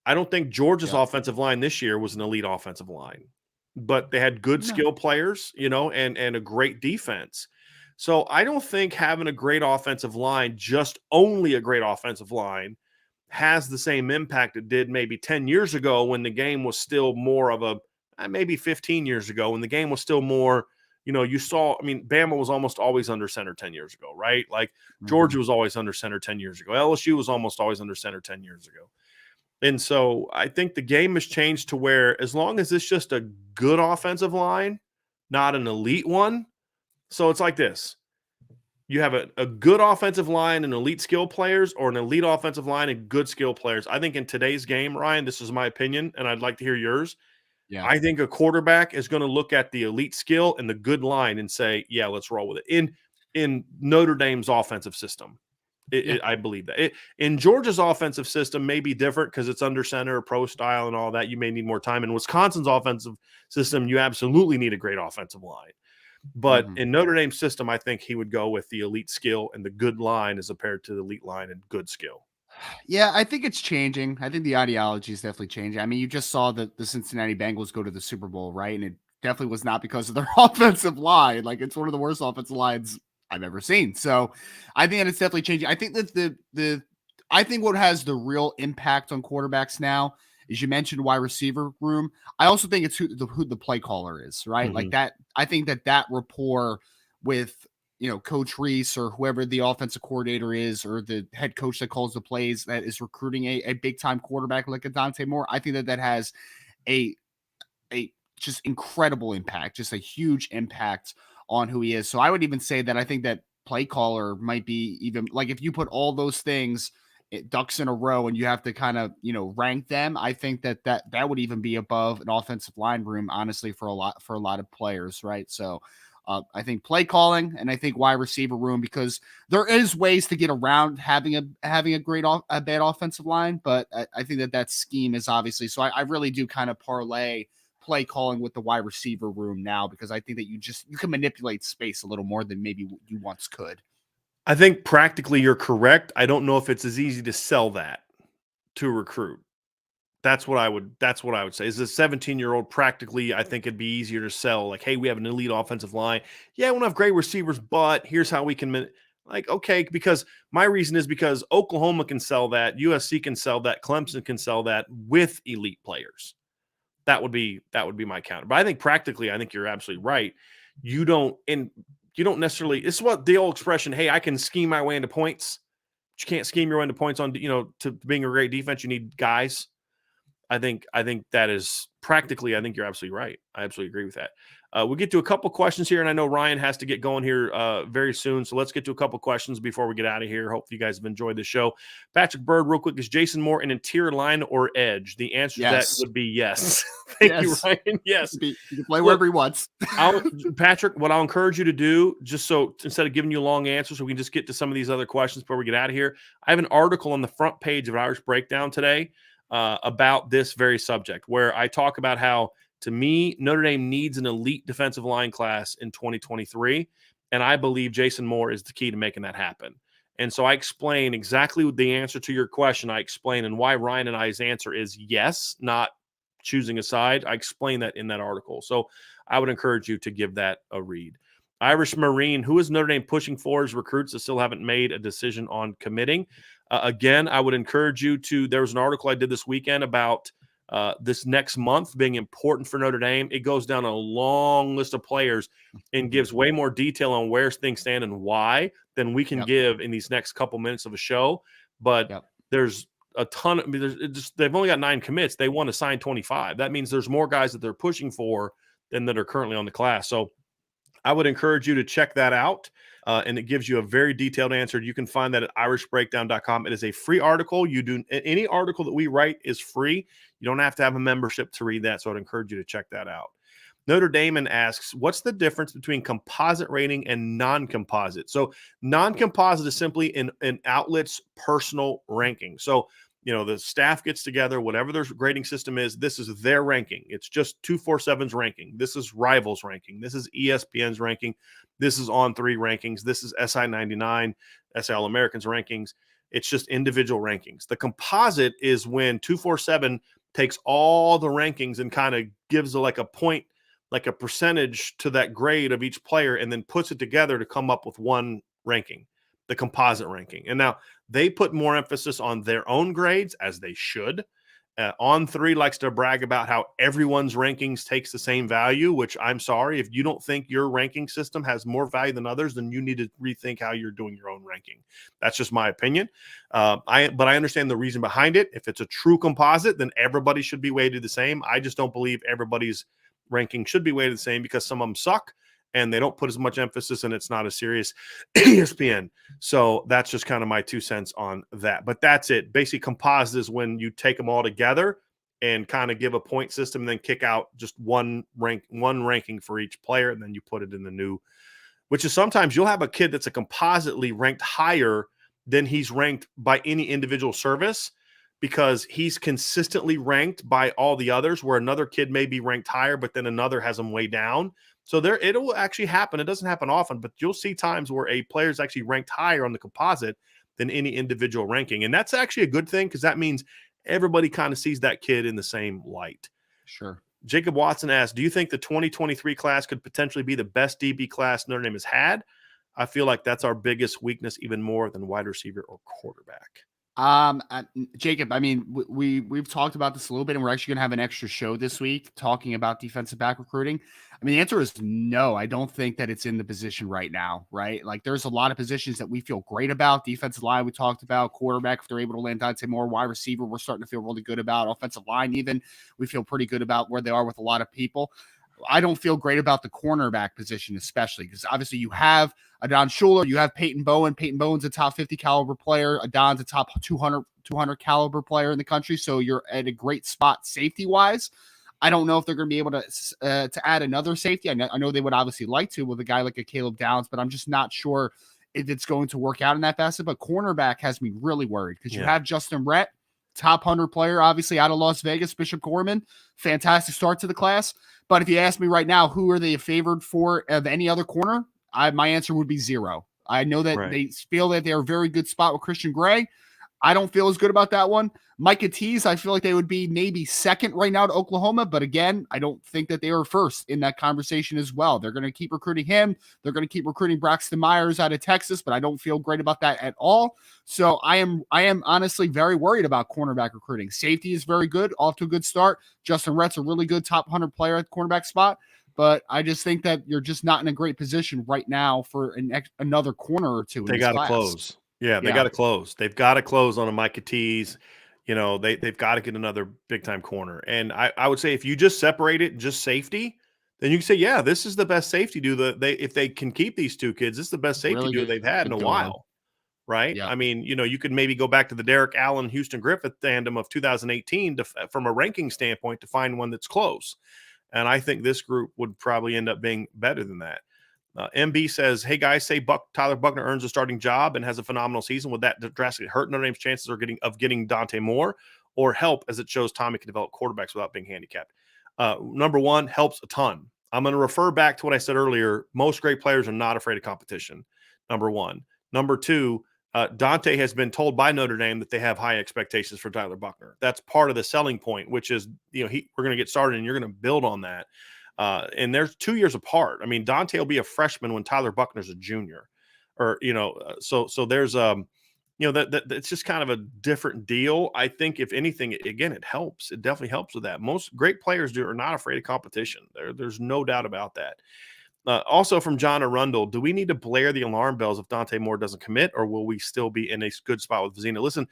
I don't think Georgia's offensive line this year was an elite offensive line. But they had good skill players, and a great defense. So I don't think having a great offensive line, just only a great offensive line, has the same impact it did maybe 10 years ago when the game was still more of maybe 15 years ago when the game was still more, you saw, Bama was almost always under center 10 years ago, right? Like Georgia was always under center 10 years ago. LSU was almost always under center 10 years ago. And so I think the game has changed to where as long as it's just a good offensive line, not an elite one. So it's like this. You have a good offensive line and elite skill players or an elite offensive line and good skill players. I think in today's game, Ryan, this is my opinion, and I'd like to hear yours. Yeah. I think a quarterback is going to look at the elite skill and the good line and say, yeah, let's roll with it. In Notre Dame's offensive system. I believe that. In Georgia's offensive system may be different because it's under center, pro style, and all that. You may need more time. In Wisconsin's offensive system, you absolutely need a great offensive line. But in Notre Dame's system, I think he would go with the elite skill and the good line as compared to the elite line and good skill. Yeah, I think it's changing. I think the ideology is definitely changing. You just saw the Cincinnati Bengals go to the Super Bowl, right? And it definitely was not because of their offensive line. Like, it's one of the worst offensive lines I've ever seen. So I think that it's definitely changing. I think that I think what has the real impact on quarterbacks now is you mentioned wide receiver room. I also think it's who the play caller is, right? Like that. I think that rapport with, Coach Reese or whoever the offensive coordinator is, or the head coach that calls the plays that is recruiting a big time quarterback like a Dante Moore. I think that has a just incredible impact, just a huge impact on who he is. So I would even say that I think that play caller might be even like if you put all those things ducks in a row and you have to kind of, rank them. I think that would even be above an offensive line room, honestly, for a lot of players. Right. So I think play calling and I think wide receiver room, because there is ways to get around having a bad offensive line. But I think that scheme is obviously, so I really do kind of parlay play calling with the wide receiver room now, because I think that you can manipulate space a little more than maybe you once could. I think practically you're correct. I don't know if it's as easy to sell that to a recruit. That's what I would say. As a 17-year-old, practically, I think it'd be easier to sell. Like, hey, we have an elite offensive line. Yeah, we don't have great receivers, but here's how we can okay, because my reason is because Oklahoma can sell that, USC can sell that, Clemson can sell that with elite players. That would be my counter. But I think practically, I think you're absolutely right. You don't necessarily, it's what the old expression, hey, I can scheme my way into points. But you can't scheme your way into points on, to being a great defense. You need guys. I think that is practically, I think you're absolutely right. I absolutely agree with that. We'll get to a couple questions here, and I know Ryan has to get going here very soon, so let's get to a couple questions before we get out of here. Hope you guys have enjoyed the show. Patrick Bird, real quick, is Jason Moore an interior line or edge? The answer to that would be yes. Thank you, Ryan. Yes. He can play wherever he wants. Patrick, what I'll encourage you to do, just so instead of giving you a long answer so we can just get to some of these other questions before we get out of here, I have an article on the front page of Irish Breakdown today about this very subject, where I talk about how, to me, Notre Dame needs an elite defensive line class in 2023, and I believe Jason Moore is the key to making that happen. And so I explain exactly the answer to your question. I explain and why Ryan and I's answer is yes, not choosing a side. I explain that in that article. So I would encourage you to give that a read. Irish Marine, who is Notre Dame pushing for as recruits that still haven't made a decision on committing? Again, I would encourage you to, there was an article I did this weekend about this next month being important for Notre Dame. It goes down a long list of players and gives way more detail on where things stand and why than we can give in these next couple minutes of a show. But there's a ton of, they've only got 9 commits. They want to sign 25. That means there's more guys that they're pushing for than that are currently on the class. So I would encourage you to check that out. And it gives you a very detailed answer. You can find that at irishbreakdown.com. It is a free article. Any article that we write is free. You don't have to have a membership to read that. So I'd encourage you to check that out. Notre Dame asks, what's the difference between composite rating and non-composite? So non-composite is simply an outlet's personal ranking. So, the staff gets together, whatever their grading system is, this is their ranking. It's just 247's ranking. This is Rivals ranking. This is ESPN's ranking. This is On3 rankings. This is SI99, SI All-Americans rankings. It's just individual rankings. The composite is when 247 takes all the rankings and kind of gives like a point, like a percentage to that grade of each player, and then puts it together to come up with one ranking, the composite ranking. And now they put more emphasis on their own grades, as they should. On3 likes to brag about how everyone's rankings takes the same value, which I'm sorry. If you don't think your ranking system has more value than others, then you need to rethink how you're doing your own ranking. That's just my opinion. But I understand the reason behind it. If it's a true composite, then everybody should be weighted the same. I just don't believe everybody's ranking should be weighted the same because some of them suck and they don't put as much emphasis and it's not as serious ESPN. So that's just kind of my 2 cents on that. But that's it. Basically, composite is when you take them all together and kind of give a point system and then kick out just one ranking for each player, and then you put it in the new, which is sometimes you'll have a kid that's a compositely ranked higher than he's ranked by any individual service, because he's consistently ranked by all the others, where another kid may be ranked higher, but then another has him way down. So it will actually happen. It doesn't happen often, but you'll see times where a player is actually ranked higher on the composite than any individual ranking. And that's actually a good thing, because that means everybody kind of sees that kid in the same light. Sure. Jacob Watson asks, do you think the 2023 class could potentially be the best DB class Notre Dame has had? I feel like that's our biggest weakness, even more than wide receiver or quarterback. Jacob, I mean, we've talked about this a little bit, and we're actually going to have an extra show this week talking about defensive back recruiting. I mean, the answer is no. I don't think that it's in the position right now, right? Like, there's a lot of positions that we feel great about. Defensive line, we talked about. Quarterback, if they're able to land Dante Moore. Wide receiver, we're starting to feel really good about. Offensive line, even, we feel pretty good about where they are with a lot of people. I don't feel great about the cornerback position, especially because obviously you have Adon Schuler, you have Peyton Bowen. Peyton Bowen's a top 50 caliber player. Adon's a top 200 caliber player in the country. So you're at a great spot safety wise. I don't know if they're going to be able to add another safety. I know they would obviously like to with a guy like a Caleb Downs, but I'm just not sure if it's going to work out in that facet. But cornerback has me really worried because you have Justin Rhett, top 100 player, obviously out of Las Vegas. Bishop Gorman, fantastic start to the class. But if you ask me right now, who are they favored for of any other corner? My answer would be zero. I know that they feel that they're a very good spot with Christian Gray. I don't feel as good about that one. Micah Tease, I feel like they would be maybe second right now to Oklahoma. But again, I don't think that they are first in that conversation as well. They're going to keep recruiting him. They're going to keep recruiting Braxton Myers out of Texas, but I don't feel great about that at all. So I am honestly very worried about cornerback recruiting. Safety is very good, off to a good start. Justin Rhett's a really good top 100 player at the cornerback spot. But I just think that you're just not in a great position right now for another corner or two. They got to close. Yeah, they got to close. They've got to close on a Micah Tease. They've got to get another big-time corner. And I would say if you just separate it, just safety, then you can say, yeah, this is the best safety duo. If they can keep these two kids, this is the best safety duo they've had in a while, right? Yeah. I mean, you could maybe go back to the Derek Allen, Houston Griffith tandem of 2018 from a ranking standpoint to find one that's close. And I think this group would probably end up being better than that. MB says, hey, guys, say Tyler Buckner earns a starting job and has a phenomenal season. Would that drastically hurt Notre Dame's chances of getting Dante Moore, or help as it shows Tommy can develop quarterbacks without being handicapped? Number one, helps a ton. I'm going to refer back to what I said earlier. Most great players are not afraid of competition, number one. Number two, Dante has been told by Notre Dame that they have high expectations for Tyler Buchner. That's part of the selling point, which is, we're going to get started and you're going to build on that. And they're 2 years apart. I mean, Dante will be a freshman when Tyler Buchner's a junior, or, so there's, that it's just kind of a different deal. I think if anything, again, it helps. It definitely helps with that. Most great players are not afraid of competition. There's no doubt about that. Also from John Arundel, do we need to blare the alarm bells if Dante Moore doesn't commit, or will we still be in a good spot with Vizina? Listen,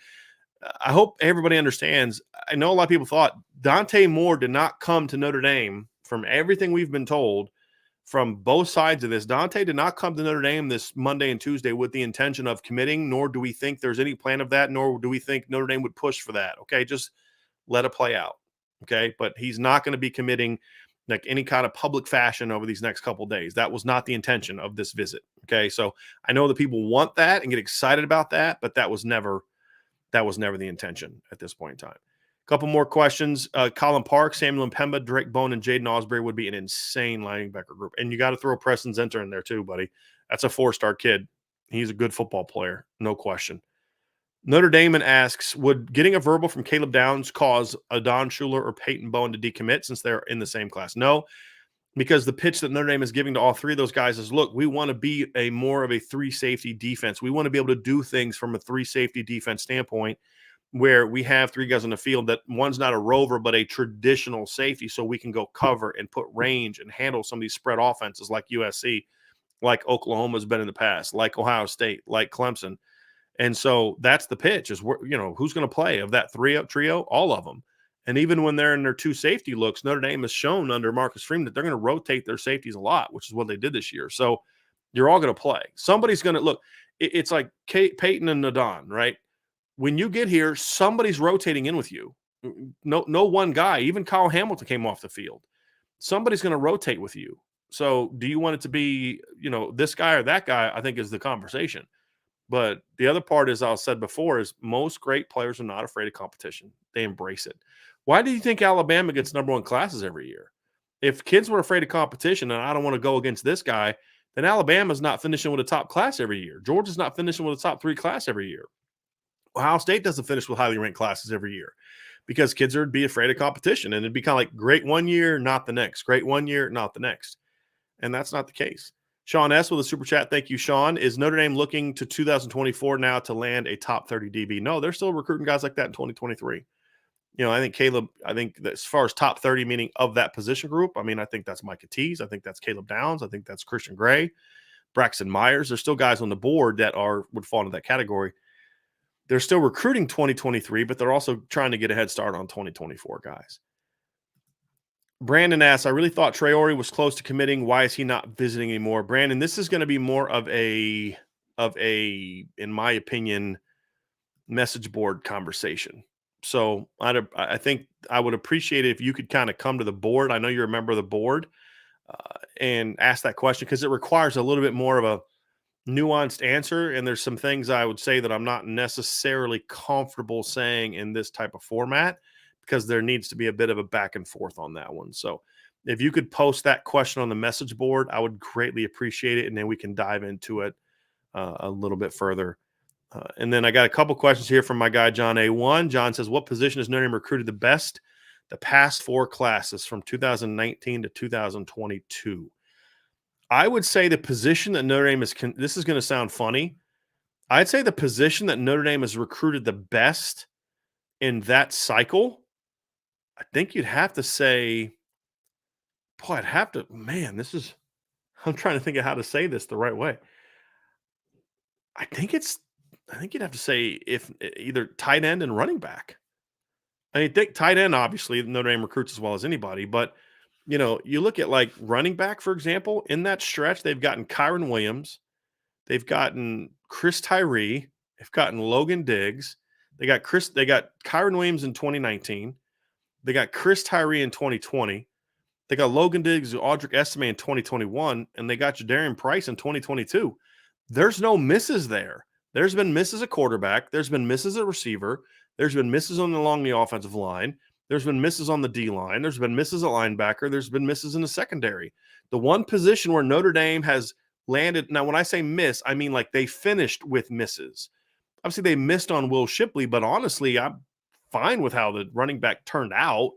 I hope everybody understands. I know a lot of people thought Dante Moore did not come to Notre Dame, from everything we've been told from both sides of this. Dante did not come to Notre Dame this Monday and Tuesday with the intention of committing, nor do we think there's any plan of that, nor do we think Notre Dame would push for that. Okay, just let it play out. Okay, but he's not going to be committing like any kind of public fashion over these next couple of days. That was not the intention of this visit. Okay, so I know that people want that and get excited about that, but that was never the intention at this point in time. A couple more questions. Colin Park, Samuel Mpemba, Drake Bone, and Jaden Osbury would be an insane linebacker group. And you got to throw Preston Zinter in there too, buddy. That's a 4-star kid. He's a good football player, no question. Notre Dame asks, would getting a verbal from Caleb Downs cause a Don Schuler or Peyton Bowen to decommit since they're in the same class? No, because the pitch that Notre Dame is giving to all three of those guys is, look, we want to be more of a 3-safety defense. We want to be able to do things from a 3-safety defense standpoint where we have 3 guys on the field that one's not a rover but a traditional safety, so we can go cover and put range and handle some of these spread offenses like USC, like Oklahoma's been in the past, like Ohio State, like Clemson. And so that's the pitch is, who's going to play of that trio? All of them. And even when they're in their 2 safety looks, Notre Dame has shown under Marcus Freeman that they're going to rotate their safeties a lot, which is what they did this year. So you're all going to play. Somebody's going to look. It's like Peyton and Nadon, right? When you get here, somebody's rotating in with you. No one guy, even Kyle Hamilton came off the field. Somebody's going to rotate with you. So do you want it to be, this guy or that guy? I think is the conversation. But the other part, as I said before, is most great players are not afraid of competition. They embrace it. Why do you think Alabama gets number 1 classes every year? If kids were afraid of competition and I don't want to go against this guy, then Alabama's not finishing with a top class every year. Georgia's not finishing with a top 3 class every year. Ohio State doesn't finish with highly ranked classes every year because kids would be afraid of competition. And it'd be kind of like great one year, not the next. Great one year, not the next. And that's not the case. Sean S. with a super chat. Thank you, Sean. Is Notre Dame looking to 2024 now to land a top 30 DB? No, they're still recruiting guys like that in 2023. I think Caleb, as far as top 30, meaning of that position group, I think that's Micah Tease. I think that's Caleb Downs. I think that's Christian Gray, Braxton Myers. There's still guys on the board that would fall into that category. They're still recruiting 2023, but they're also trying to get a head start on 2024 guys. Brandon asks, I really thought Traore was close to committing. Why is he not visiting anymore? Brandon, this is going to be more of a, in my opinion, message board conversation. So I think I would appreciate it if you could kind of come to the board. I know you're a member of the board and ask that question because it requires a little bit more of a nuanced answer. And there's some things I would say that I'm not necessarily comfortable saying in this type of format, because there needs to be a bit of a back and forth on that one. So if you could post that question on the message board, I would greatly appreciate it. And then we can dive into it a little bit further. And then I got a couple questions here from my guy, John A1. John says, what position has Notre Dame recruited the best the past 4 classes from 2019 to 2022? I would say the position that Notre Dame is, this is going to sound funny. I'd say the position that Notre Dame has recruited the best in that cycle, I think you'd have to say, I'm trying to think of how to say this the right way. I think you'd have to say if either tight end and running back. Think tight end, obviously, Notre Dame recruits as well as anybody, but you look at like running back, for example, in that stretch, they've gotten Kyron Williams, they've gotten Chris Tyree, they've gotten Logan Diggs, they got Kyron Williams in 2019. They got Chris Tyree in 2020. They got Logan Diggs, Audric Estime in 2021, and they got Jadarian Price in 2022. There's no misses there. There's been misses at quarterback. There's been misses at receiver. There's been misses along the offensive line. There's been misses on the D line. There's been misses at linebacker. There's been misses in the secondary. The one position where Notre Dame has landed, now when I say miss, I mean like they finished with misses. Obviously, they missed on Will Shipley, but honestly, I'm fine with how the running back turned out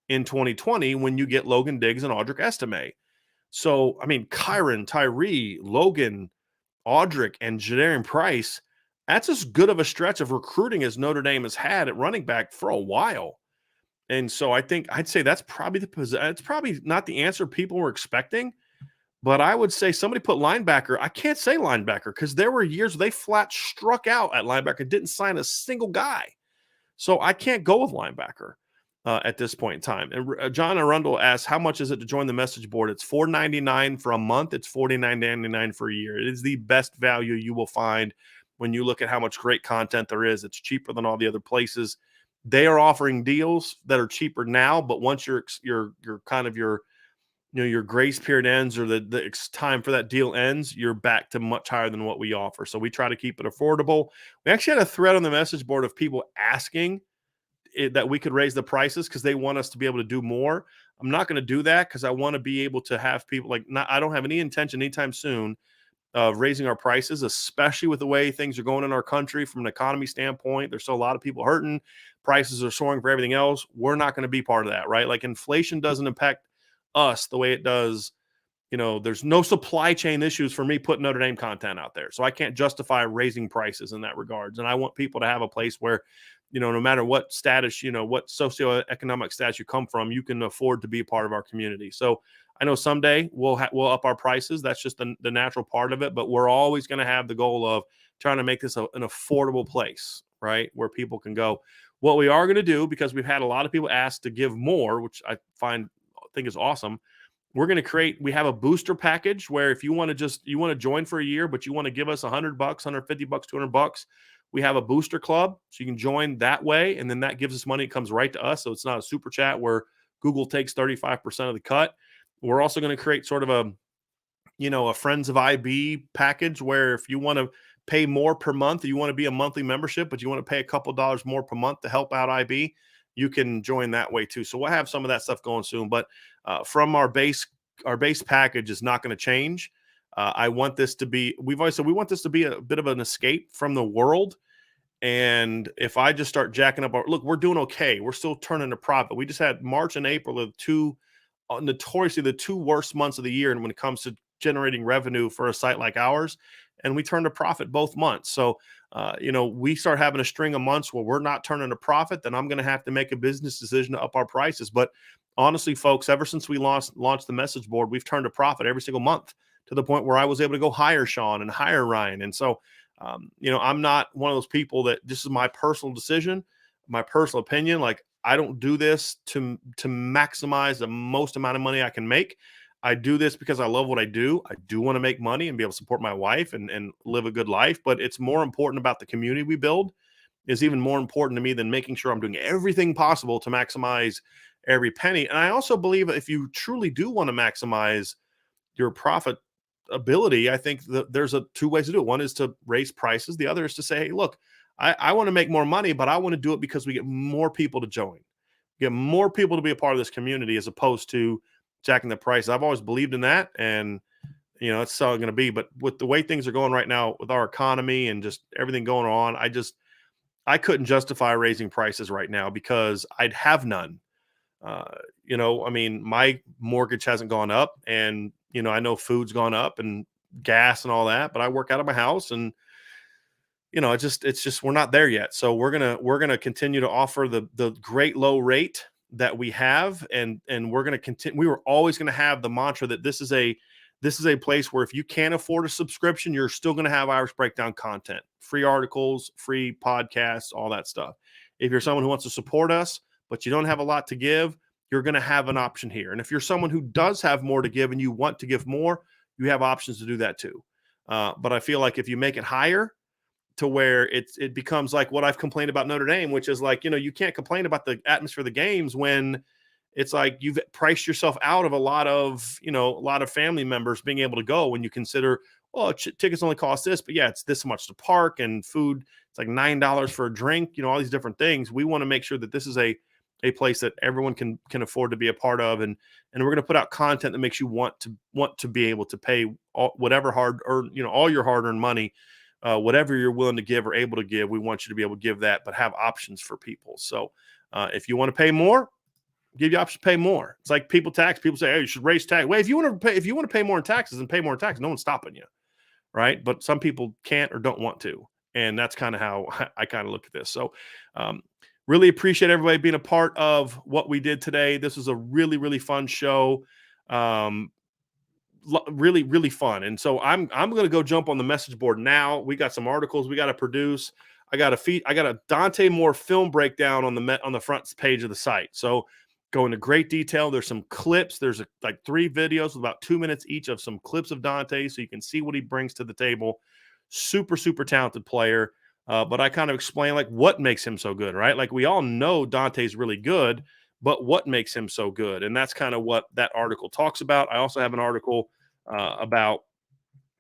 in 2020 when you get Logan Diggs and Audric Estime. So, I mean, Kyron, Tyree, Logan, Audric, and Jadarian Price, that's as good of a stretch of recruiting as Notre Dame has had at running back for a while. And so I think I'd say that's probably it's probably not the answer people were expecting, but I would say somebody put linebacker. I can't say linebacker because there were years they flat struck out at linebacker, didn't sign a single guy. So I can't go with linebacker at this point in time. And John Arundel asks, how much is it to join the message board? It's $4.99 for a month. It's $49.99 for a year. It is the best value you will find when you look at how much great content there is. It's cheaper than all the other places. They are offering deals that are cheaper now, but once your kind of your grace period ends or the time for that deal ends, you're back to much higher than what we offer. So we try to keep it affordable. We actually had a thread on the message board of people asking that we could raise the prices because they want us to be able to do more. I'm not going to do that because I want to be able to have people I don't have any intention anytime soon of raising our prices, especially with the way things are going in our country from an economy standpoint. There's still a lot of people hurting. Prices are soaring for everything else. We're not going to be part of that, right? Like inflation doesn't impact us the way it does. There's no supply chain issues for me putting Notre Dame content out there. So I can't justify raising prices in that regards. And I want people to have a place where, no matter what status, what socioeconomic status you come from, you can afford to be a part of our community. So I know someday we'll up our prices. That's just the natural part of it. But we're always going to have the goal of trying to make this an affordable place, right, where people can go. What we are going to do, because we've had a lot of people ask to give more, which I think is awesome. We're going to we have a booster package where if you want to join for a year, but you want to give us $100, $150, $200, we have a booster club. So you can join that way. And then that gives us money. It comes right to us. So it's not a super chat where Google takes 35% of the cut. We're also going to create sort of a Friends of IB package where if you want to pay more per month, you want to be a monthly membership, but you want to pay a couple dollars more per month to help out IB, you can join that way too. So we'll have some of that stuff going soon, but from our base package is not going to change. I want this to be, we've always said we want this to be a bit of an escape from the world. And if I just start jacking up look, we're doing okay. We're still turning a profit. We just had March and April of notoriously the two worst months of the year. And when it comes to generating revenue for a site like ours, and we turned a profit both months. So, we start having a string of months where we're not turning a profit, then I'm going to have to make a business decision to up our prices. But honestly, folks, ever since we launched the message board, we've turned a profit every single month to the point where I was able to go hire Sean and hire Ryan. And so, I'm not one of those people that this is my personal decision, my personal opinion. Like I don't do this to maximize the most amount of money I can make. I do this because I love what I do. I do want to make money and be able to support my wife and live a good life. But it's more important about the community we build is even more important to me than making sure I'm doing everything possible to maximize every penny. And I also believe that if you truly do want to maximize your profit ability, I think that there's two ways to do it. One is to raise prices. The other is to say, hey, look, I want to make more money, but I want to do it because we get more people to join, get more people to be a part of this community as opposed to jacking the price. I've always believed in that. And, it's how it's going to be. But with the way things are going right now with our economy and just everything going on, I couldn't justify raising prices right now because I'd have none. My mortgage hasn't gone up and, I know food's gone up and gas and all that, but I work out of my house and, it's just, we're not there yet. So we're going to continue to offer the great low rate that we have. And we're going to continue. We were always going to have the mantra that this is a place where if you can't afford a subscription, you're still going to have Irish Breakdown content, free articles, free podcasts, all that stuff. If you're someone who wants to support us, but you don't have a lot to give, you're going to have an option here. And if you're someone who does have more to give and you want to give more, you have options to do that too. But I feel like if you make it higher to where it becomes like what I've complained about Notre Dame, which is like, you can't complain about the atmosphere of the games when it's like you've priced yourself out of a lot of family members being able to go when you consider, tickets only cost this, but yeah, it's this much to park and food. It's like $9 for a drink, all these different things. We want to make sure that this is a place that everyone can afford to be a part of. And we're going to put out content that makes you want to be able to pay all your hard-earned money whatever you're willing to give or able to give, we want you to be able to give that, but have options for people. So if you want to pay more, give you options to pay more. It's like people tax. People say, "Hey, you should raise tax." Well, if you want to pay more in taxes and pay more in taxes, no one's stopping you, right? But some people can't or don't want to, and that's kind of how I kind of look at this. So, really appreciate everybody being a part of what we did today. This was a really, really fun show. Really, really fun. And so I'm going to go jump on the message board now. We got some articles we got to produce. I got a Dante Moore film breakdown on the front page of the site. So go into great detail. There's some clips. There's like 3 videos with about 2 minutes each of some clips of Dante, so you can see what he brings to the table. Super, super talented player. But I kind of explain like what makes him so good, right? Like we all know Dante's really good, but what makes him so good? And that's kind of what that article talks about. I also have an article about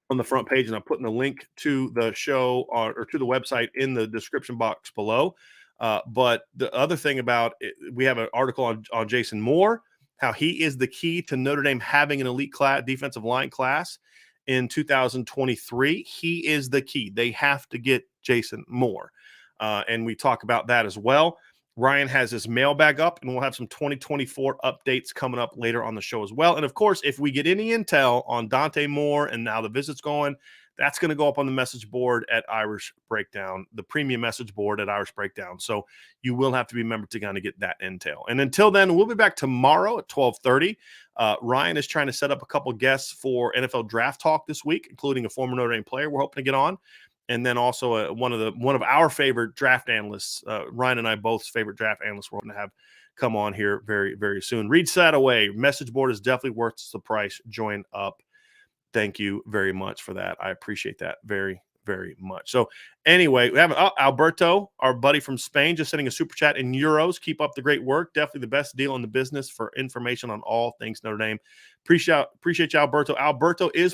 on the front page, and I'm putting the link to the show or to the website in the description box below. But the other thing about it, we have an article on Jason Moore, how he is the key to Notre Dame having an elite defensive line class in 2023. He is the key. They have to get Jason Moore. And we talk about that as well. Ryan has his mailbag up, and we'll have some 2024 updates coming up later on the show as well. And of course, if we get any intel on Dante Moore and now the visit's going, that's going to go up on the message board at Irish Breakdown, the premium message board at Irish Breakdown. So you will have to be a member to kind of get that intel. And until then, we'll be back tomorrow at 12:30. Ryan is trying to set up a couple guests for NFL Draft Talk this week, including a former Notre Dame player we're hoping to get on. And then also one of our favorite draft analysts, Ryan and I both's favorite draft analysts, we're going to have come on here very, very soon. Read away. Message board is definitely worth the price. Join up. Thank you very much for that. I appreciate that very, very much. So anyway, we have Alberto, our buddy from Spain, just sending a super chat in euros. Keep up the great work. Definitely the best deal in the business for information on all things Notre Dame. Appreciate you, Alberto. Alberto is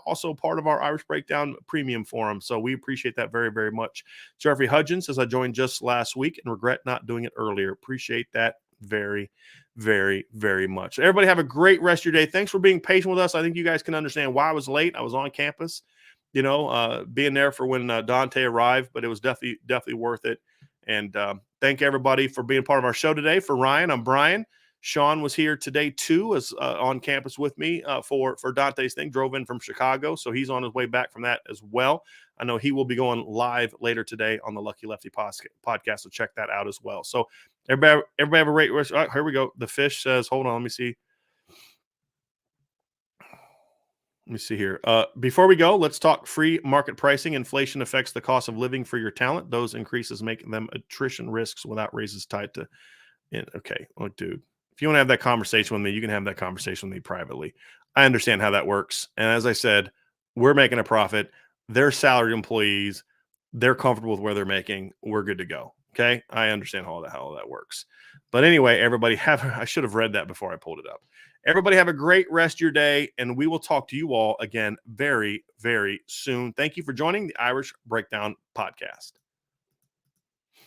also part of our Irish Breakdown premium forum. So we appreciate that very, very much. Jeffrey Hudgens says, I joined just last week and regret not doing it earlier. Appreciate that very, very, very much. Everybody have a great rest of your day. Thanks for being patient with us. I think you guys can understand why I was late. I was on campus, being there for when Dante arrived, but it was definitely worth it. And thank everybody for being part of our show today. For Ryan, I'm Brian. Sean was here today too, as on campus with me for Dante's thing. Drove in from Chicago, so he's on his way back from that as well. I know he will be going live later today on the Lucky Lefty podcast, so check that out as well. So everybody have a great rest. Here we go. The fish says, hold on, let me see. Let me see here. Before we go, let's talk free market pricing. Inflation affects the cost of living for your talent. Those increases make them attrition risks without raises tied to. Okay, look, dude. If you want to have that conversation with me, you can have that conversation with me privately. I understand how that works. And as I said, we're making a profit. They're salaried employees. They're comfortable with where they're making. We're good to go. Okay. I understand how that works. But anyway, everybody I should have read that before I pulled it up. Everybody have a great rest of your day. And we will talk to you all again very, very soon. Thank you for joining the Irish Breakdown podcast.